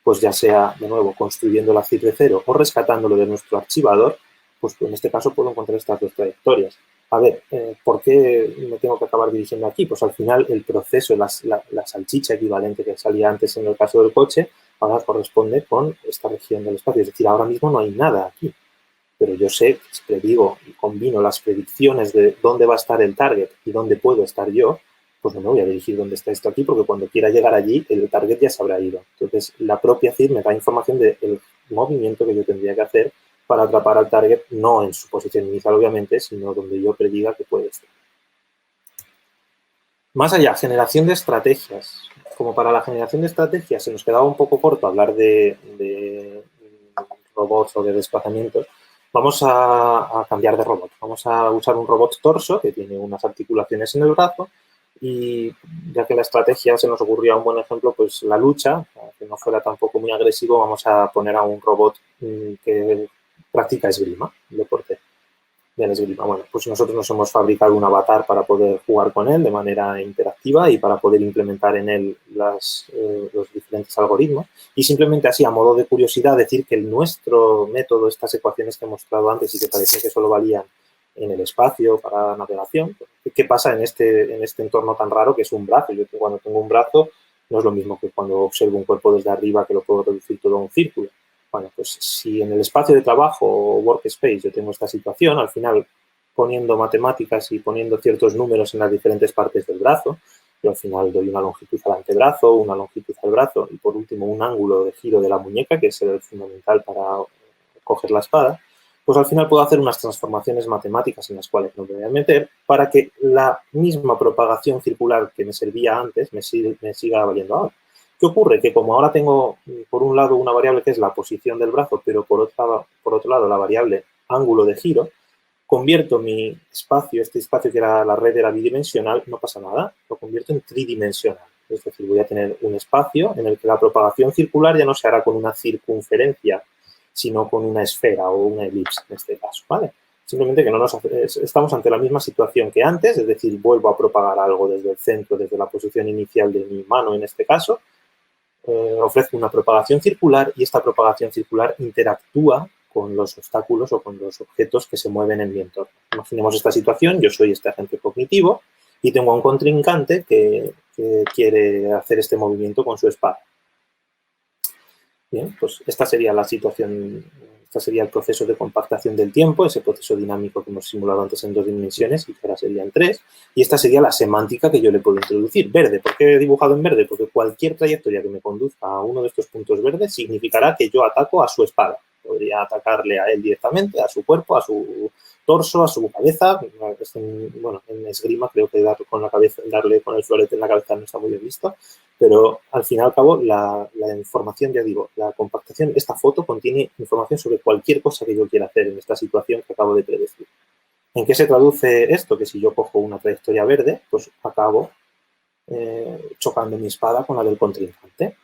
Speaker 3: Pues ya sea, de nuevo, construyendo la CIR de cero o rescatándolo de nuestro archivador, pues en este caso puedo encontrar estas 2 trayectorias. A ver, ¿por qué me tengo que acabar dirigiendo aquí? Pues al final el proceso, la salchicha equivalente que salía antes en el caso del coche, ahora corresponde con esta región del espacio. Es decir, ahora mismo no hay nada aquí. Pero yo sé, si predigo y combino las predicciones de dónde va a estar el target y dónde puedo estar yo, pues no me voy a dirigir dónde está esto aquí, porque cuando quiera llegar allí, el target ya se habrá ido. Entonces, la propia CIR me da información del movimiento que yo tendría que hacer para atrapar al target, no en su posición inicial, obviamente, sino donde yo prediga que puede estar. Más allá, generación de estrategias. Como para la generación de estrategias se nos quedaba un poco corto hablar de robots o de desplazamientos, vamos a cambiar de robot. Vamos a usar un robot torso que tiene unas articulaciones en el brazo y ya que la estrategia se nos ocurría un buen ejemplo, pues la lucha, que no fuera tampoco muy agresivo, vamos a poner a un robot que practica esgrima, deporte de la esgrima. Bueno, pues nosotros nos hemos fabricado un avatar para poder jugar con él de manera interactiva y para poder implementar en él los diferentes algoritmos. Y simplemente así, a modo de curiosidad, decir que nuestro método, estas ecuaciones que he mostrado antes y que parecía que solo valían en el espacio para navegación, ¿qué pasa en este entorno tan raro que es un brazo? Yo cuando tengo un brazo no es lo mismo que cuando observo un cuerpo desde arriba que lo puedo reducir todo a un círculo. Bueno, pues si en el espacio de trabajo o workspace yo tengo esta situación, al final poniendo matemáticas y poniendo ciertos números en las diferentes partes del brazo, yo al final doy una longitud al antebrazo, una longitud al brazo y por último un ángulo de giro de la muñeca, que es el fundamental para coger la espada, pues al final puedo hacer unas transformaciones matemáticas en las cuales no me voy a meter para que la misma propagación circular que me servía antes me siga valiendo ahora. ¿Qué ocurre? Que como ahora tengo, por un lado, una variable que es la posición del brazo, pero por otro lado, la variable ángulo de giro, convierto mi espacio, este espacio que era la red era bidimensional, no pasa nada, lo convierto en tridimensional. Es decir, voy a tener un espacio en el que la propagación circular ya no se hará con una circunferencia, sino con una esfera o una elipse, en este caso, ¿vale? Simplemente que estamos ante la misma situación que antes, es decir, vuelvo a propagar algo desde el centro, desde la posición inicial de mi mano en este caso, ofrezco una propagación circular y esta propagación circular interactúa con los obstáculos o con los objetos que se mueven en mi entorno. Imaginemos esta situación, yo soy este agente cognitivo y tengo a un contrincante que quiere hacer este movimiento con su espada. Bien, pues esta sería la situación, este sería el proceso de compactación del tiempo, ese proceso dinámico que hemos simulado antes en 2 dimensiones y que ahora sería en 3. Y esta sería la semántica que yo le puedo introducir. Verde, ¿por qué he dibujado en verde? Porque cualquier trayectoria que me conduzca a uno de estos puntos verdes significará que yo ataco a su espada. Podría atacarle a él directamente, a su cuerpo, a su torso, a su cabeza. Bueno, en esgrima creo que darle con el florete en la cabeza no está muy bien visto. Pero al fin y al cabo, la información, ya digo, la compactación, esta foto contiene información sobre cualquier cosa que yo quiera hacer en esta situación que acabo de predecir. ¿En qué se traduce esto? Que si yo cojo una trayectoria verde, pues acabo chocando mi espada con la del contrincante.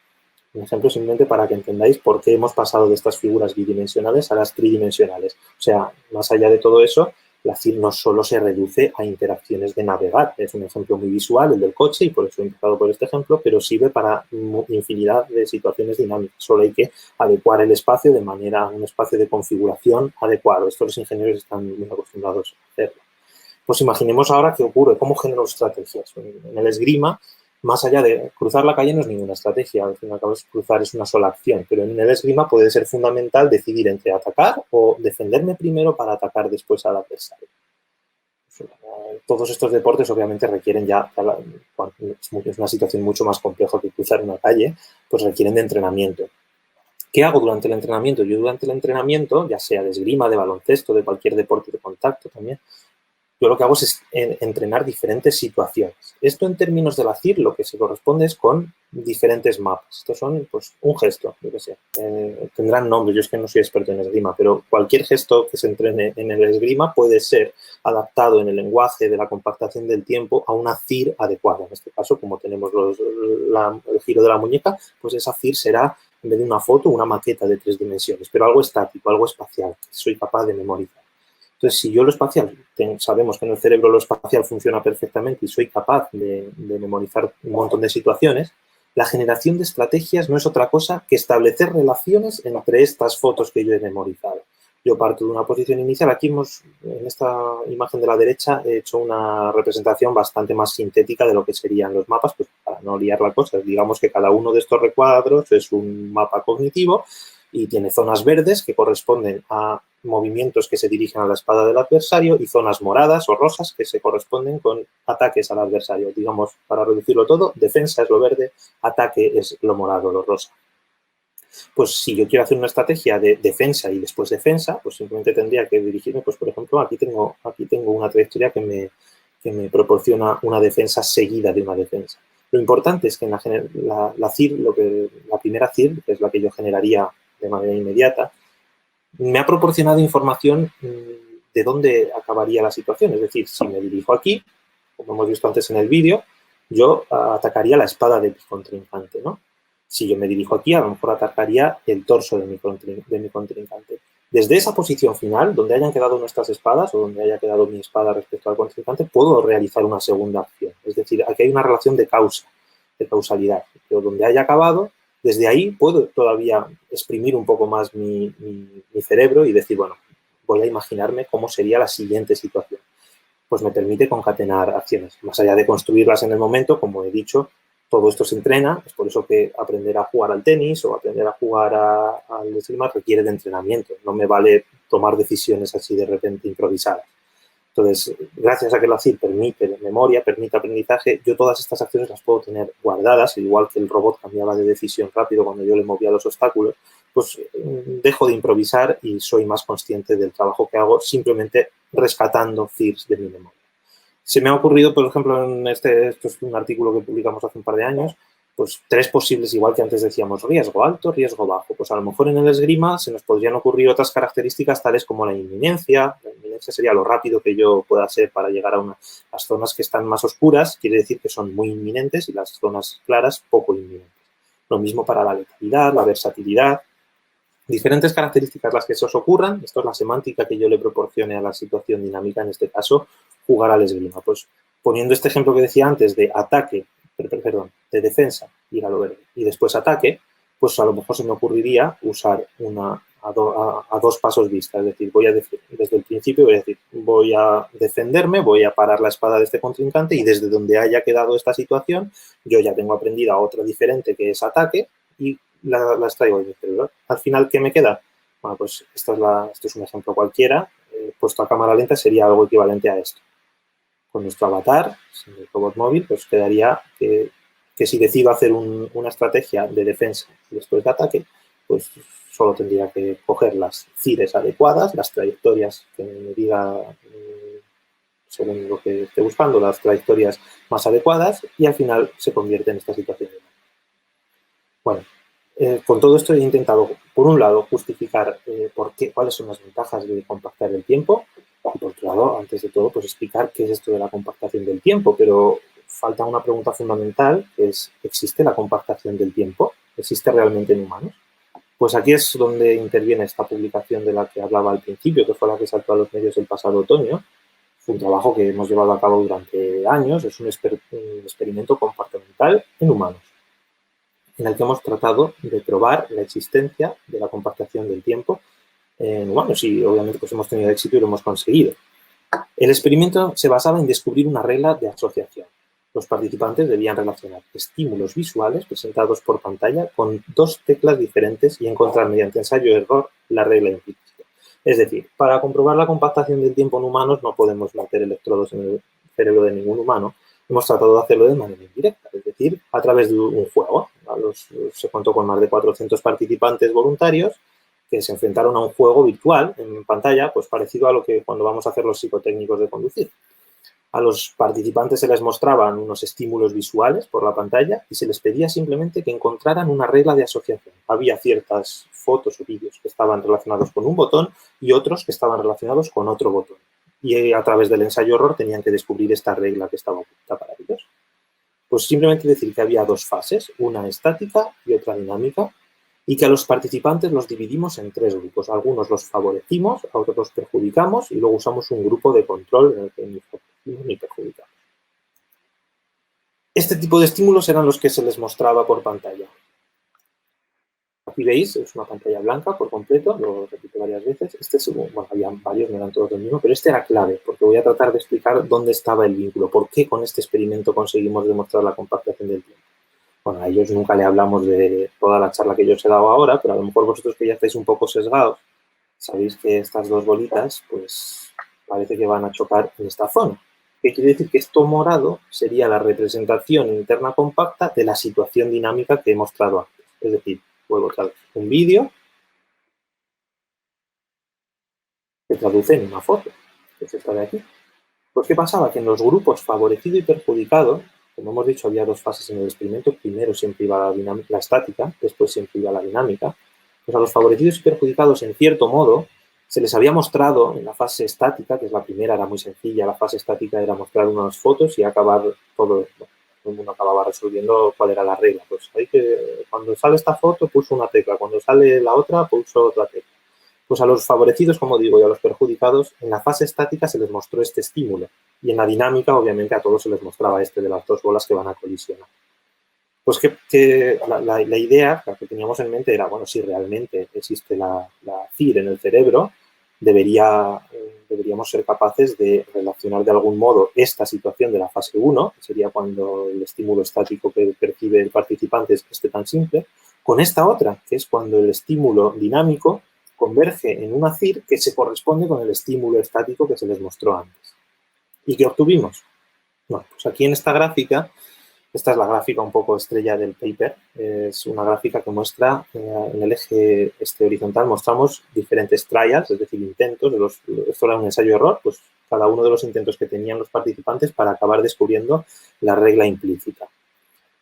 Speaker 3: Un ejemplo simplemente para que entendáis por qué hemos pasado de estas figuras bidimensionales a las tridimensionales. O sea, más allá de todo eso, la CIR no solo se reduce a interacciones de navegar. Es un ejemplo muy visual, el del coche, y por eso he empezado por este ejemplo, pero sirve para infinidad de situaciones dinámicas. Solo hay que adecuar el espacio de manera a un espacio de configuración adecuado. Esto los ingenieros están muy acostumbrados a hacerlo. Pues imaginemos ahora qué ocurre, cómo genero estrategias. En el esgrima, más allá de cruzar la calle no es ninguna estrategia, al fin y al cabo cruzar es una sola acción, pero en el esgrima puede ser fundamental decidir entre atacar o defenderme primero para atacar después al adversario. Todos estos deportes obviamente requieren ya, es una situación mucho más compleja que cruzar una calle, pues requieren de entrenamiento. ¿Qué hago durante el entrenamiento? Yo durante el entrenamiento, ya sea de esgrima, de baloncesto, de cualquier deporte de contacto también, yo lo que hago es entrenar diferentes situaciones. Esto en términos de la CIR lo que se corresponde es con diferentes mapas. Estos son pues, un gesto, yo qué sé. Tendrán nombres, yo es que no soy experto en esgrima, pero cualquier gesto que se entrene en el esgrima puede ser adaptado en el lenguaje de la compactación del tiempo a una CIR adecuada. En este caso, como tenemos el giro de la muñeca, pues esa CIR será, en vez de una foto, una maqueta de 3 dimensiones, pero algo estático, algo espacial, que soy capaz de memorizar. Entonces, si yo lo espacial, sabemos que en el cerebro lo espacial funciona perfectamente y soy capaz de memorizar un montón de situaciones, la generación de estrategias no es otra cosa que establecer relaciones entre estas fotos que yo he memorizado. Yo parto de una posición inicial. Aquí en esta imagen de la derecha, he hecho una representación bastante más sintética de lo que serían los mapas, pues para no liar la cosa. Digamos que cada uno de estos recuadros es un mapa cognitivo y tiene zonas verdes que corresponden a movimientos que se dirigen a la espada del adversario y zonas moradas o rojas que se corresponden con ataques al adversario. Digamos, para reducirlo todo, defensa es lo verde, ataque es lo morado, lo rosa. Pues si yo quiero hacer una estrategia de defensa y después defensa, pues simplemente tendría que dirigirme, pues por ejemplo, aquí tengo una trayectoria que me proporciona una defensa seguida de una defensa. Lo importante es que en la CIR, la primera CIR, que es la que yo generaría de manera inmediata, me ha proporcionado información de dónde acabaría la situación. Es decir, si me dirijo aquí, como hemos visto antes en el vídeo, yo atacaría la espada de mi contrincante, ¿no? Si yo me dirijo aquí, a lo mejor atacaría el torso de mi contrincante. Desde esa posición final, donde hayan quedado nuestras espadas o donde haya quedado mi espada respecto al contrincante, puedo realizar una segunda acción. Es decir, aquí hay una relación de causalidad. Pero donde haya acabado, desde ahí puedo todavía exprimir un poco más mi cerebro y decir, bueno, voy a imaginarme cómo sería la siguiente situación. Pues me permite concatenar acciones. Más allá de construirlas en el momento, como he dicho, todo esto se entrena. Es por eso que aprender a jugar al tenis o aprender a jugar al esgrima requiere de entrenamiento. No me vale tomar decisiones así de repente improvisadas. Entonces, gracias a que la CIR permite memoria, permite aprendizaje, yo todas estas acciones las puedo tener guardadas, igual que el robot cambiaba de decisión rápido cuando yo le movía los obstáculos, pues dejo de improvisar y soy más consciente del trabajo que hago simplemente rescatando CIRs de mi memoria. Se me ha ocurrido, por ejemplo, esto es un artículo que publicamos hace un par de años, pues 3 posibles, igual que antes decíamos, riesgo alto, riesgo bajo. Pues a lo mejor en el esgrima se nos podrían ocurrir otras características tales como la inminencia. La inminencia sería lo rápido que yo pueda hacer para llegar a las zonas que están más oscuras, quiere decir que son muy inminentes, y las zonas claras poco inminentes. Lo mismo para la letalidad, la versatilidad. Diferentes características las que se os ocurran. Esto es la semántica que yo le proporcione a la situación dinámica, en este caso, jugar al esgrima. Pues poniendo este ejemplo que decía antes de de defensa, ir a lo verde, y después ataque, pues a lo mejor se me ocurriría usar a 2 pasos vista. Es decir, desde el principio voy a decir, voy a defenderme, voy a parar la espada de este contrincante y desde donde haya quedado esta situación, yo ya tengo aprendida otra diferente que es ataque y las traigo de mi cerebro. Al final, ¿qué me queda? Bueno, pues esto es un ejemplo cualquiera. Puesto a cámara lenta sería algo equivalente a esto. Con nuestro avatar, el robot móvil, pues quedaría que si decido hacer una estrategia de defensa y después de ataque, pues solo tendría que coger las CIRs adecuadas, las trayectorias que me diga, según lo que esté buscando, las trayectorias más adecuadas y al final se convierte en esta situación. Bueno, con todo esto he intentado, por un lado, justificar cuáles son las ventajas de compactar el tiempo y, por otro lado, antes de todo, pues explicar qué es esto de la compactación del tiempo. Pero falta una pregunta fundamental, que es, ¿existe la compactación del tiempo? ¿Existe realmente en humanos? Pues aquí es donde interviene esta publicación de la que hablaba al principio, que fue la que saltó a los medios el pasado otoño. Fue un trabajo que hemos llevado a cabo durante años, es un experimento comportamental en humanos, en el que hemos tratado de probar la existencia de la compactación del tiempo en humanos y obviamente pues hemos tenido éxito y lo hemos conseguido. El experimento se basaba en descubrir una regla de asociación. Los participantes debían relacionar estímulos visuales presentados por pantalla con dos teclas diferentes y encontrar mediante ensayo-error la regla implícita. Es decir, para comprobar la compactación del tiempo en humanos no podemos meter electrodos en el cerebro de ningún humano. Hemos tratado de hacerlo de manera indirecta, es decir, a través de un juego. Se contó con más de 400 participantes voluntarios que se enfrentaron a un juego virtual en pantalla, pues parecido a lo que cuando vamos a hacer los psicotécnicos de conducir. A los participantes se les mostraban unos estímulos visuales por la pantalla y se les pedía simplemente que encontraran una regla de asociación. Había ciertas fotos o vídeos que estaban relacionados con un botón y otros que estaban relacionados con otro botón. Y a través del ensayo-error tenían que descubrir esta regla que estaba oculta para ellos. Pues simplemente decir que había dos fases, una estática y otra dinámica, y que a los participantes los dividimos en tres grupos. Algunos los favorecimos, a otros los perjudicamos y luego usamos un grupo de control en el que ni favorecimos ni perjudicamos. Este tipo de estímulos eran los que se les mostraba por pantalla. Aquí veis, es una pantalla blanca por completo, lo repito varias veces. Bueno, había varios, no eran todos del mismo, pero este era clave, porque voy a tratar de explicar dónde estaba el vínculo, por qué con este experimento conseguimos demostrar la compactación del tiempo. Bueno, a ellos nunca le hablamos de toda la charla que yo os he dado ahora, pero a lo mejor vosotros que ya estáis un poco sesgados, sabéis que estas dos bolitas, pues parece que van a chocar en esta zona. ¿Qué quiere decir? Que esto morado sería la representación interna compacta de la situación dinámica que he mostrado antes. Es decir, vuelvo otra vez, un vídeo que traduce en una foto, que es esta de aquí. Pues, ¿qué pasaba? Que en los grupos favorecido y perjudicado, como hemos dicho, había dos fases en el experimento. Primero siempre iba la estática, después siempre iba la dinámica. Pues a los favorecidos y perjudicados, en cierto modo, se les había mostrado en la fase estática, que es la primera, era muy sencilla. La fase estática era mostrar unas fotos y acabar todo el mundo acababa resolviendo cuál era la regla. Pues hay que, cuando sale esta foto, pulso una tecla. Cuando sale la otra, pulso otra tecla. Pues a los favorecidos, como digo, y a los perjudicados, en la fase estática se les mostró este estímulo. Y en la dinámica, obviamente, a todos se les mostraba este de las dos bolas que van a colisionar. Pues que la idea que teníamos en mente era, bueno, si realmente existe la CIR en el cerebro, deberíamos ser capaces de relacionar de algún modo esta situación de la fase 1, que sería cuando el estímulo estático que percibe el participante es tan simple, con esta otra, que es cuando el estímulo dinámico converge en una CIR que se corresponde con el estímulo estático que se les mostró antes. ¿Y qué obtuvimos? Bueno, pues aquí en esta gráfica, esta es la gráfica un poco estrella del paper, es una gráfica que muestra en el eje horizontal mostramos diferentes trials, es decir, intentos, esto era un ensayo-error, pues cada uno de los intentos que tenían los participantes para acabar descubriendo la regla implícita.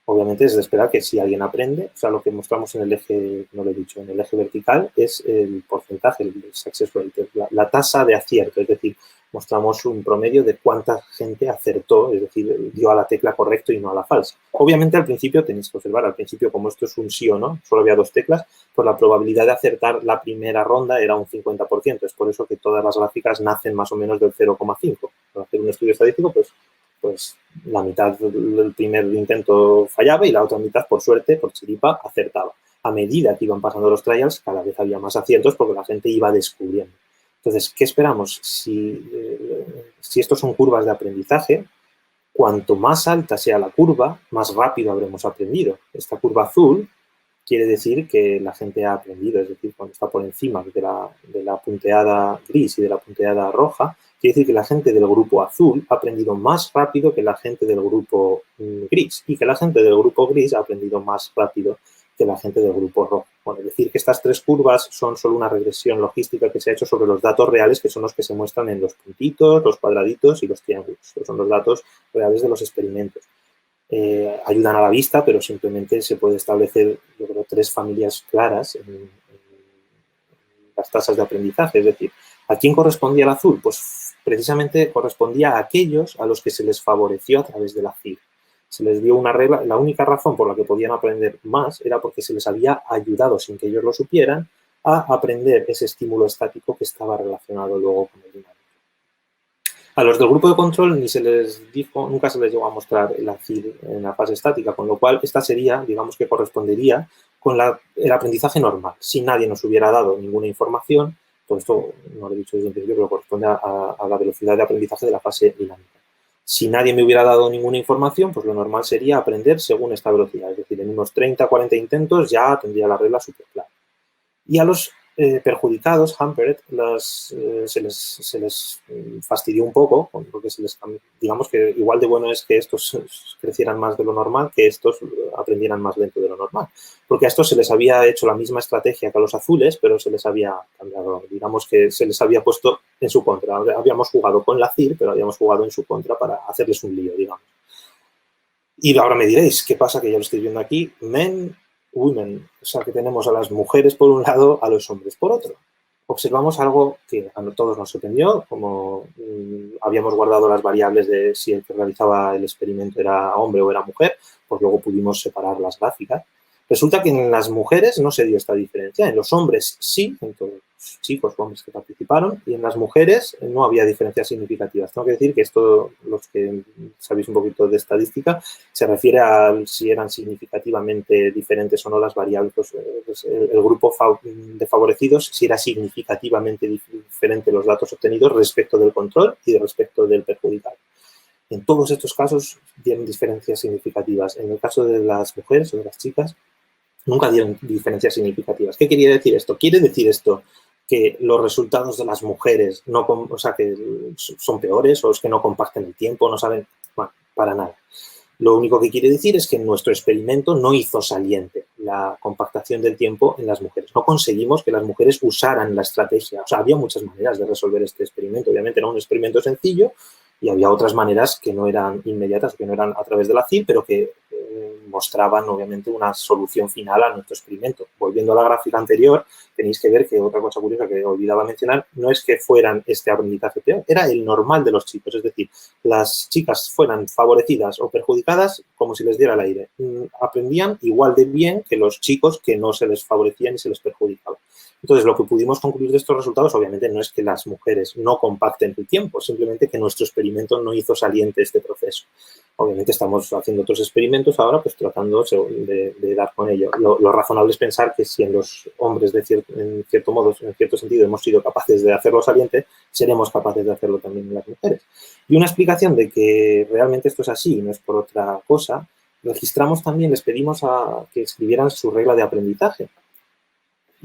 Speaker 3: Obviamente es de esperar que si alguien aprende, o sea, lo que mostramos en el eje, no lo he dicho, en el eje vertical es el porcentaje, el success rate, la tasa de acierto, es decir, mostramos un promedio de cuánta gente acertó, es decir, dio a la tecla correcto y no a la falsa. Obviamente al principio tenéis que observar, al principio como esto es un sí o no, solo había dos teclas, pues la probabilidad de acertar la primera ronda era un 50%, es por eso que todas las gráficas nacen más o menos del 0,5. Para hacer un estudio estadístico, pues la mitad del primer intento fallaba y la otra mitad, por suerte, por chiripa, acertaba. A medida que iban pasando los trials, cada vez había más aciertos porque la gente iba descubriendo. Entonces, ¿qué esperamos? Si estos son curvas de aprendizaje, cuanto más alta sea la curva, más rápido habremos aprendido. Esta curva azul quiere decir que la gente ha aprendido, es decir, cuando está por encima de la punteada gris y de la punteada roja, quiere decir que la gente del grupo azul ha aprendido más rápido que la gente del grupo gris y que la gente del grupo gris ha aprendido más rápido que la gente del grupo rojo. Bueno, es decir, que estas tres curvas son solo una regresión logística que se ha hecho sobre los datos reales, que son los que se muestran en los puntitos, los cuadraditos y los triángulos. Estos son los datos reales de los experimentos. Ayudan a la vista, pero simplemente se puede establecer, yo creo, tres familias claras en las tasas de aprendizaje. Es decir, ¿a quién correspondía el azul? Pues precisamente correspondía a aquellos a los que se les favoreció a través de la CIR. se les dio una regla. La única razón por la que podían aprender más era porque se les había ayudado, sin que ellos lo supieran, a aprender ese estímulo estático que estaba relacionado luego con el dinámico. A los del grupo de control ni se les dijo, nunca se les llegó a mostrar el ACID en la fase estática, con lo cual esta sería, digamos que correspondería con el aprendizaje normal. Si nadie nos hubiera dado ninguna información, todo esto no lo he dicho desde un principio, pero corresponde a la velocidad de aprendizaje de la fase dinámica. Si nadie me hubiera dado ninguna información, pues lo normal sería aprender según esta velocidad, es decir, en unos 30, 40 intentos ya tendría la regla súper clara. Y a los perjudicados, hampered, se les fastidió un poco, porque digamos que igual de bueno es que estos crecieran más de lo normal que estos aprendieran más lento de lo normal. Porque a estos se les había hecho la misma estrategia que a los azules, pero se les había cambiado, digamos que se les había puesto en su contra. Habíamos jugado con la CIR, pero habíamos jugado en su contra para hacerles un lío, digamos. Y ahora me diréis, ¿qué pasa? Que ya lo estoy viendo aquí, men, women, o sea que tenemos a las mujeres por un lado, a los hombres por otro. Observamos algo que a todos nos sorprendió, como habíamos guardado las variables de si el que realizaba el experimento era hombre o era mujer, pues luego pudimos separar las gráficas. Resulta que en las mujeres no se dio esta diferencia, en los hombres sí, en todos los chicos o hombres que participaron, y en las mujeres no había diferencias significativas. Tengo que decir que esto, los que sabéis un poquito de estadística, se refiere a si eran significativamente diferentes o no las variables, pues el grupo de favorecidos, si era significativamente diferente los datos obtenidos respecto del control y respecto del perjudicado. En todos estos casos dieron diferencias significativas. En el caso de las mujeres o de las chicas, nunca dieron diferencias significativas. ¿Qué quería decir esto? ¿Quiere decir esto que los resultados de las mujeres no, o sea, que son peores o es que no compactan el tiempo, no saben? Bueno, para nada. Lo único que quiere decir es que nuestro experimento no hizo saliente la compactación del tiempo en las mujeres. No conseguimos que las mujeres usaran la estrategia. O sea, había muchas maneras de resolver este experimento. Obviamente era un experimento sencillo y había otras maneras que no eran inmediatas, que no eran a través de la CIR, pero que mostraban, obviamente, una solución final a nuestro experimento. Volviendo a la gráfica anterior, tenéis que ver que otra cosa curiosa que olvidaba mencionar no es que fueran este aprendizaje peor, era el normal de los chicos. Es decir, las chicas fueran favorecidas o perjudicadas como si les diera el aire. Aprendían igual de bien que los chicos que no se les favorecían y se les perjudicaba. Entonces, lo que pudimos concluir de estos resultados, obviamente, no es que las mujeres no compacten el tiempo, simplemente que nuestro experimento no hizo saliente este proceso. Obviamente, estamos haciendo otros experimentos ahora, pues tratando de dar con ello. Lo razonable es pensar que si en los hombres, en cierto modo, en cierto sentido, hemos sido capaces de hacerlo saliente, seremos capaces de hacerlo también en las mujeres. Y una explicación de que realmente esto es así y no es por otra cosa, registramos también, les pedimos a que escribieran su regla de aprendizaje.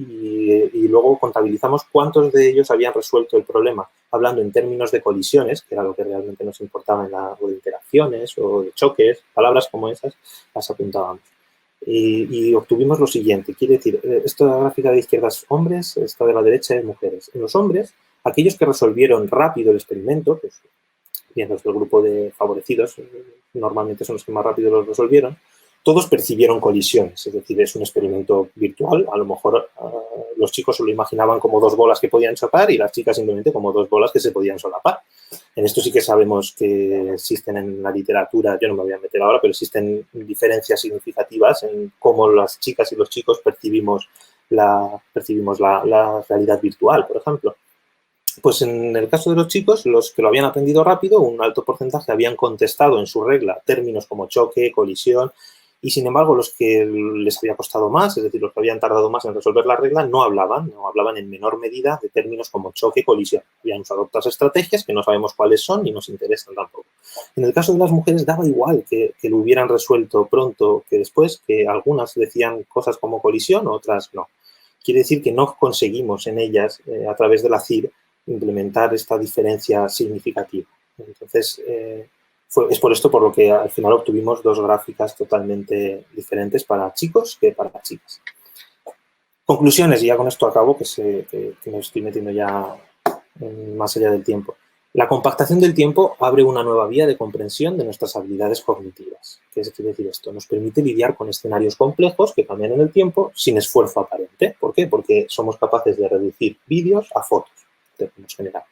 Speaker 3: Y luego contabilizamos cuántos de ellos habían resuelto el problema, hablando en términos de colisiones, que era lo que realmente nos importaba o de interacciones o de choques, palabras como esas, las apuntábamos. Y obtuvimos lo siguiente, quiere decir, esta gráfica de izquierda es hombres, esta de la derecha es mujeres. En los hombres, aquellos que resolvieron rápido el experimento, pues bien, los del grupo de favorecidos, normalmente son los que más rápido los resolvieron, todos percibieron colisiones, es decir, es un experimento virtual. A lo mejor los chicos se lo imaginaban como dos bolas que podían chocar y las chicas simplemente como dos bolas que se podían solapar. En esto sí que sabemos que existen en la literatura, yo no me voy a meter ahora, pero existen diferencias significativas en cómo las chicas y los chicos percibimos la realidad virtual, por ejemplo. Pues en el caso de los chicos, los que lo habían aprendido rápido, un alto porcentaje habían contestado en su regla términos como choque, colisión, y sin embargo los que les había costado más, es decir, los que habían tardado más en resolver la regla, no hablaban en menor medida de términos como choque, colisión. Habían usado otras estrategias que no sabemos cuáles son ni nos interesan tampoco. En el caso de las mujeres daba igual que lo hubieran resuelto pronto que después, que algunas decían cosas como colisión, otras no. Quiere decir que no conseguimos en ellas, a través de la CIR, implementar esta diferencia significativa. Entonces, es por esto por lo que al final obtuvimos dos gráficas totalmente diferentes para chicos que para chicas. Conclusiones, y ya con esto acabo, que me estoy metiendo ya más allá del tiempo. La compactación del tiempo abre una nueva vía de comprensión de nuestras habilidades cognitivas. ¿Qué quiere decir esto? Nos permite lidiar con escenarios complejos que cambian en el tiempo sin esfuerzo aparente. ¿Por qué? Porque somos capaces de reducir vídeos a fotos de términos generales.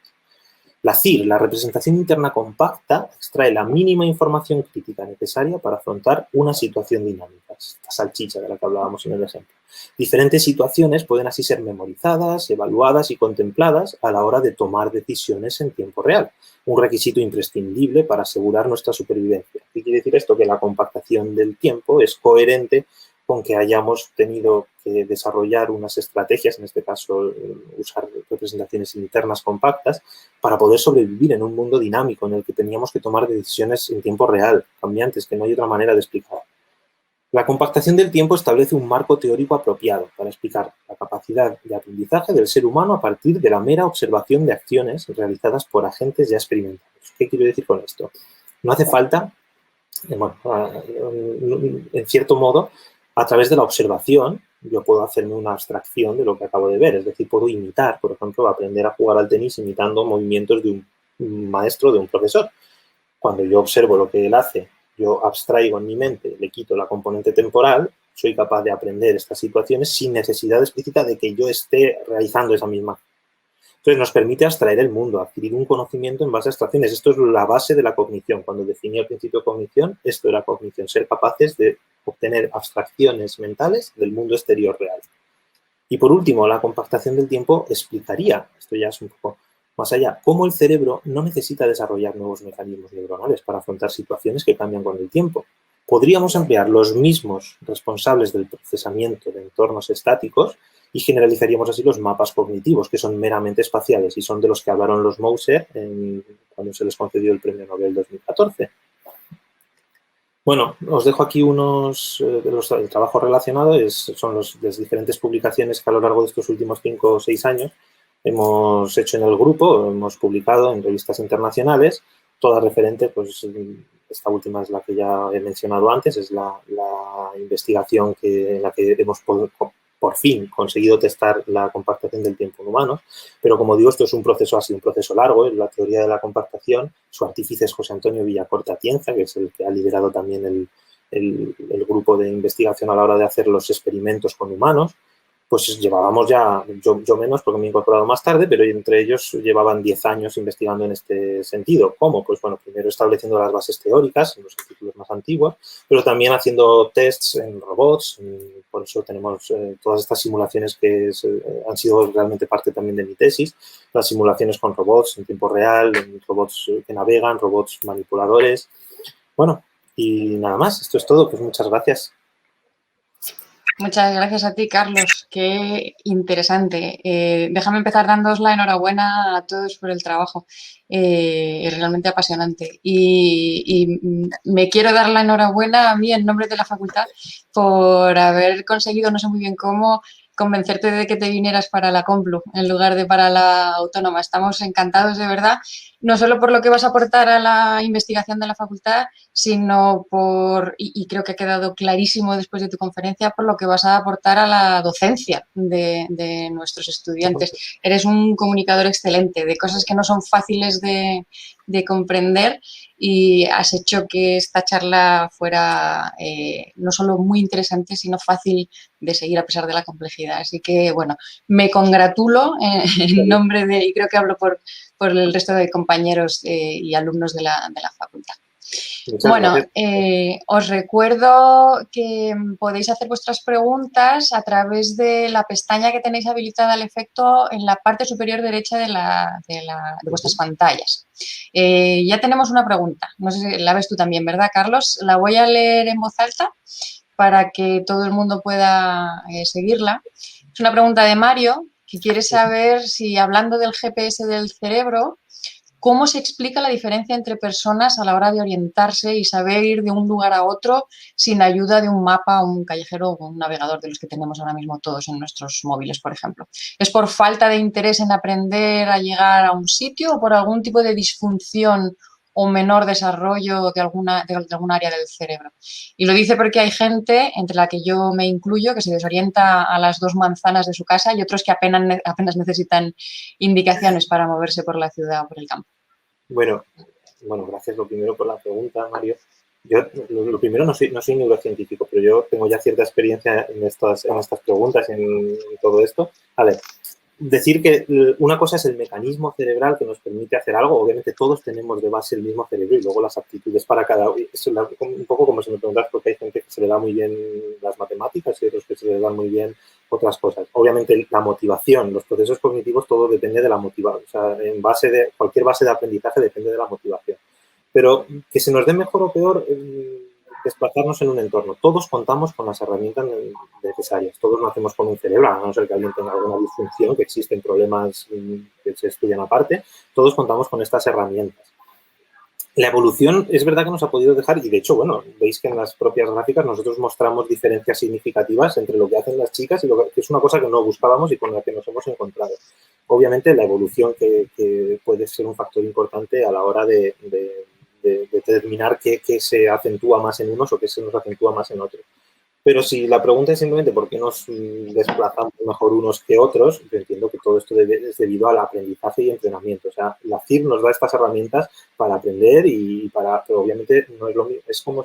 Speaker 3: La CIR, la representación interna compacta, extrae la mínima información crítica necesaria para afrontar una situación dinámica, esta salchicha de la que hablábamos en el ejemplo. Diferentes situaciones pueden así ser memorizadas, evaluadas y contempladas a la hora de tomar decisiones en tiempo real, un requisito imprescindible para asegurar nuestra supervivencia. ¿Qué quiere decir esto? Que la compactación del tiempo es coherente con que hayamos tenido que desarrollar unas estrategias, en este caso usar representaciones internas compactas, para poder sobrevivir en un mundo dinámico en el que teníamos que tomar decisiones en tiempo real, cambiantes, que no hay otra manera de explicar. La compactación del tiempo establece un marco teórico apropiado para explicar la capacidad de aprendizaje del ser humano a partir de la mera observación de acciones realizadas por agentes ya experimentados. ¿Qué quiero decir con esto? No hace falta, en cierto modo, a través de la observación, yo puedo hacerme una abstracción de lo que acabo de ver, es decir, puedo imitar, por ejemplo, aprender a jugar al tenis imitando movimientos de un maestro, de un profesor. Cuando yo observo lo que él hace, yo abstraigo en mi mente, le quito la componente temporal, soy capaz de aprender estas situaciones sin necesidad explícita de que yo esté realizando esa misma acción. Entonces, nos permite abstraer el mundo, adquirir un conocimiento en base a abstracciones. Esto es la base de la cognición. Cuando definí el principio de cognición, esto era cognición, ser capaces de obtener abstracciones mentales del mundo exterior real. Y por último, la compactación del tiempo explicaría, esto ya es un poco más allá, cómo el cerebro no necesita desarrollar nuevos mecanismos neuronales para afrontar situaciones que cambian con el tiempo. Podríamos emplear los mismos responsables del procesamiento de entornos estáticos y generalizaríamos así los mapas cognitivos, que son meramente espaciales y son de los que hablaron los Moser cuando se les concedió el Premio Nobel 2014. Bueno, os dejo aquí unos de los trabajos relacionados, son las diferentes publicaciones que a lo largo de estos últimos 5 o 6 años hemos hecho en el grupo, hemos publicado en revistas internacionales, todas referentes, pues esta última es la que ya he mencionado antes, es la investigación en la que hemos por fin conseguido testar la compactación del tiempo en humanos, pero como digo, esto es un proceso, ha sido un proceso largo, en la teoría de la compactación, su artífice es José Antonio Villacorta Atienza, que es el que ha liderado también el grupo de investigación a la hora de hacer los experimentos con humanos. Pues llevábamos ya, yo menos porque me he incorporado más tarde, pero entre ellos llevaban 10 años investigando en este sentido. ¿Cómo? Pues bueno, primero estableciendo las bases teóricas en los artículos más antiguos, pero también haciendo tests en robots. Por eso tenemos todas estas simulaciones que han sido realmente parte también de mi tesis. Las simulaciones con robots en tiempo real, robots que navegan, robots manipuladores. Bueno, y nada más. Esto es todo. Pues muchas gracias.
Speaker 1: Muchas gracias a ti, Carlos. Qué interesante. Déjame empezar dándoos la enhorabuena a todos por el trabajo. Es realmente apasionante. Y me quiero dar la enhorabuena a mí en nombre de la facultad por haber conseguido, no sé muy bien cómo, convencerte de que te vinieras para la Complu en lugar de para la Autónoma. Estamos encantados de verdad, no solo por lo que vas a aportar a la investigación de la facultad, sino por, y creo que ha quedado clarísimo después de tu conferencia, por lo que vas a aportar a la docencia de nuestros estudiantes. Eres un comunicador excelente de cosas que no son fáciles de comprender y has hecho que esta charla fuera no solo muy interesante, sino fácil de seguir a pesar de la complejidad. Así que, bueno, me congratulo en nombre de, y creo que hablo por el resto de compañeros y alumnos de la facultad. Bueno, os recuerdo que podéis hacer vuestras preguntas a través de la pestaña que tenéis habilitada al efecto en la parte superior derecha de vuestras pantallas. Ya tenemos una pregunta, no sé si la ves tú también, ¿verdad, Carlos? La voy a leer en voz alta para que todo el mundo pueda seguirla. Es una pregunta de Mario, que quiere saber si, hablando del GPS del cerebro, ¿cómo se explica la diferencia entre personas a la hora de orientarse y saber ir de un lugar a otro sin ayuda de un mapa, un callejero o un navegador de los que tenemos ahora mismo todos en nuestros móviles, por ejemplo? ¿Es por falta de interés en aprender a llegar a un sitio o por algún tipo de disfunción o menor desarrollo de alguna área del cerebro? Y lo dice porque hay gente, entre la que yo me incluyo, que se desorienta a las 2 manzanas de su casa y otros que apenas necesitan indicaciones para moverse por la ciudad o por el campo.
Speaker 3: Bueno, gracias lo primero por la pregunta, Mario. Yo, lo primero, no soy neurocientífico, pero yo tengo ya cierta experiencia en estas preguntas, en todo esto. Vale, decir que una cosa es el mecanismo cerebral que nos permite hacer algo. Obviamente todos tenemos de base el mismo cerebro y luego las aptitudes para cada uno. Es un poco como si me preguntas, porque hay gente que se le da muy bien las matemáticas y otros que se le dan muy bien otras cosas. Obviamente la motivación, los procesos cognitivos, todo depende de la motivación. O sea, cualquier base de aprendizaje depende de la motivación. Pero que se nos dé mejor o peor, desplazarnos en un entorno. Todos contamos con las herramientas necesarias. Todos nacemos con un cerebro, a no ser que alguien tenga alguna disfunción, que existen problemas que se estudian aparte. Todos contamos con estas herramientas. La evolución es verdad que nos ha podido dejar, y de hecho, bueno, veis que en las propias gráficas nosotros mostramos diferencias significativas entre lo que hacen las chicas y lo que es una cosa que no buscábamos y con la que nos hemos encontrado. Obviamente la evolución que puede ser un factor importante a la hora de determinar qué se acentúa más en unos o qué se nos acentúa más en otros. Pero si la pregunta es simplemente por qué nos desplazamos mejor unos que otros, yo entiendo que todo esto es debido al aprendizaje y entrenamiento. O sea, la CIR nos da estas herramientas para aprender pero obviamente no es lo mismo. Es como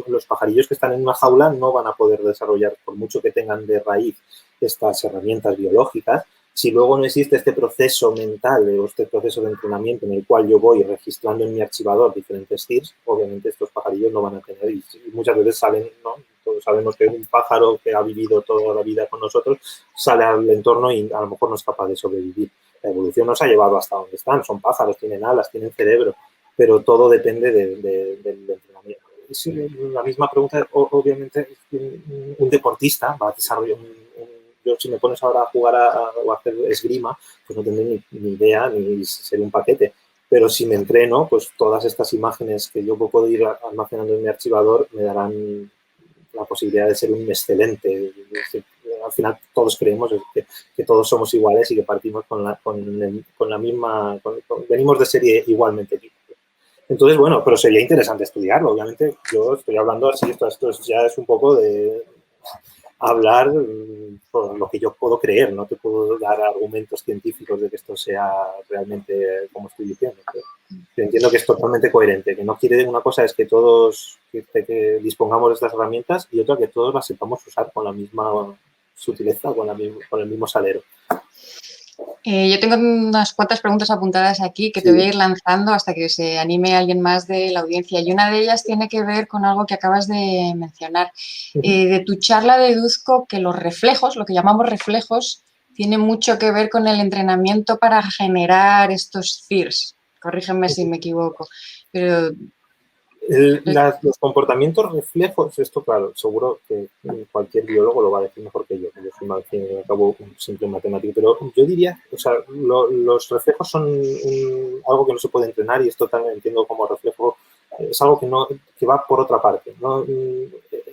Speaker 3: los pajarillos que están en una jaula no van a poder desarrollar, por mucho que tengan de raíz estas herramientas biológicas. Si luego no existe este proceso mental o este proceso de entrenamiento en el cual yo voy registrando en mi archivador diferentes CIRs, obviamente estos pajarillos no van a tener, y muchas veces salen, ¿no? Todos sabemos que un pájaro que ha vivido toda la vida con nosotros sale al entorno y a lo mejor no es capaz de sobrevivir. La evolución nos ha llevado hasta donde están, son pájaros, tienen alas, tienen cerebro, pero todo depende del entrenamiento. Es la misma pregunta, obviamente, un deportista va a desarrollar yo, si me pones ahora a jugar o a hacer esgrima, pues no tendré ni idea, ni ser un paquete. Pero si me entreno, pues todas estas imágenes que yo puedo ir almacenando en mi archivador me darán la posibilidad de ser un excelente. Al final todos creemos que todos somos iguales y que partimos con la misma, venimos de serie igualmente. Entonces, bueno, pero sería interesante estudiarlo. Obviamente yo estoy hablando así, esto ya es un poco de hablar por lo que yo puedo creer, no te puedo dar argumentos científicos de que esto sea realmente como estoy diciendo. Pero yo entiendo que es totalmente coherente, que no quiere una cosa es que todos que dispongamos de estas herramientas y otra que todos las sepamos usar con la misma sutileza, con el mismo salero.
Speaker 1: Yo tengo unas cuantas preguntas apuntadas aquí que te voy a ir lanzando hasta que se anime alguien más de la audiencia. Y una de ellas tiene que ver con algo que acabas de mencionar. De tu charla deduzco que los reflejos, lo que llamamos reflejos, tiene mucho que ver con el entrenamiento para generar estos CIRs. Corrígeme si me equivoco. Pero
Speaker 3: los comportamientos reflejos, esto claro, seguro que cualquier biólogo lo va a decir mejor que yo. Yo soy al fin y al cabo un simple matemático, pero yo diría, o sea, los reflejos son algo que no se puede entrenar y esto también entiendo como reflejo, es algo que va por otra parte, ¿no?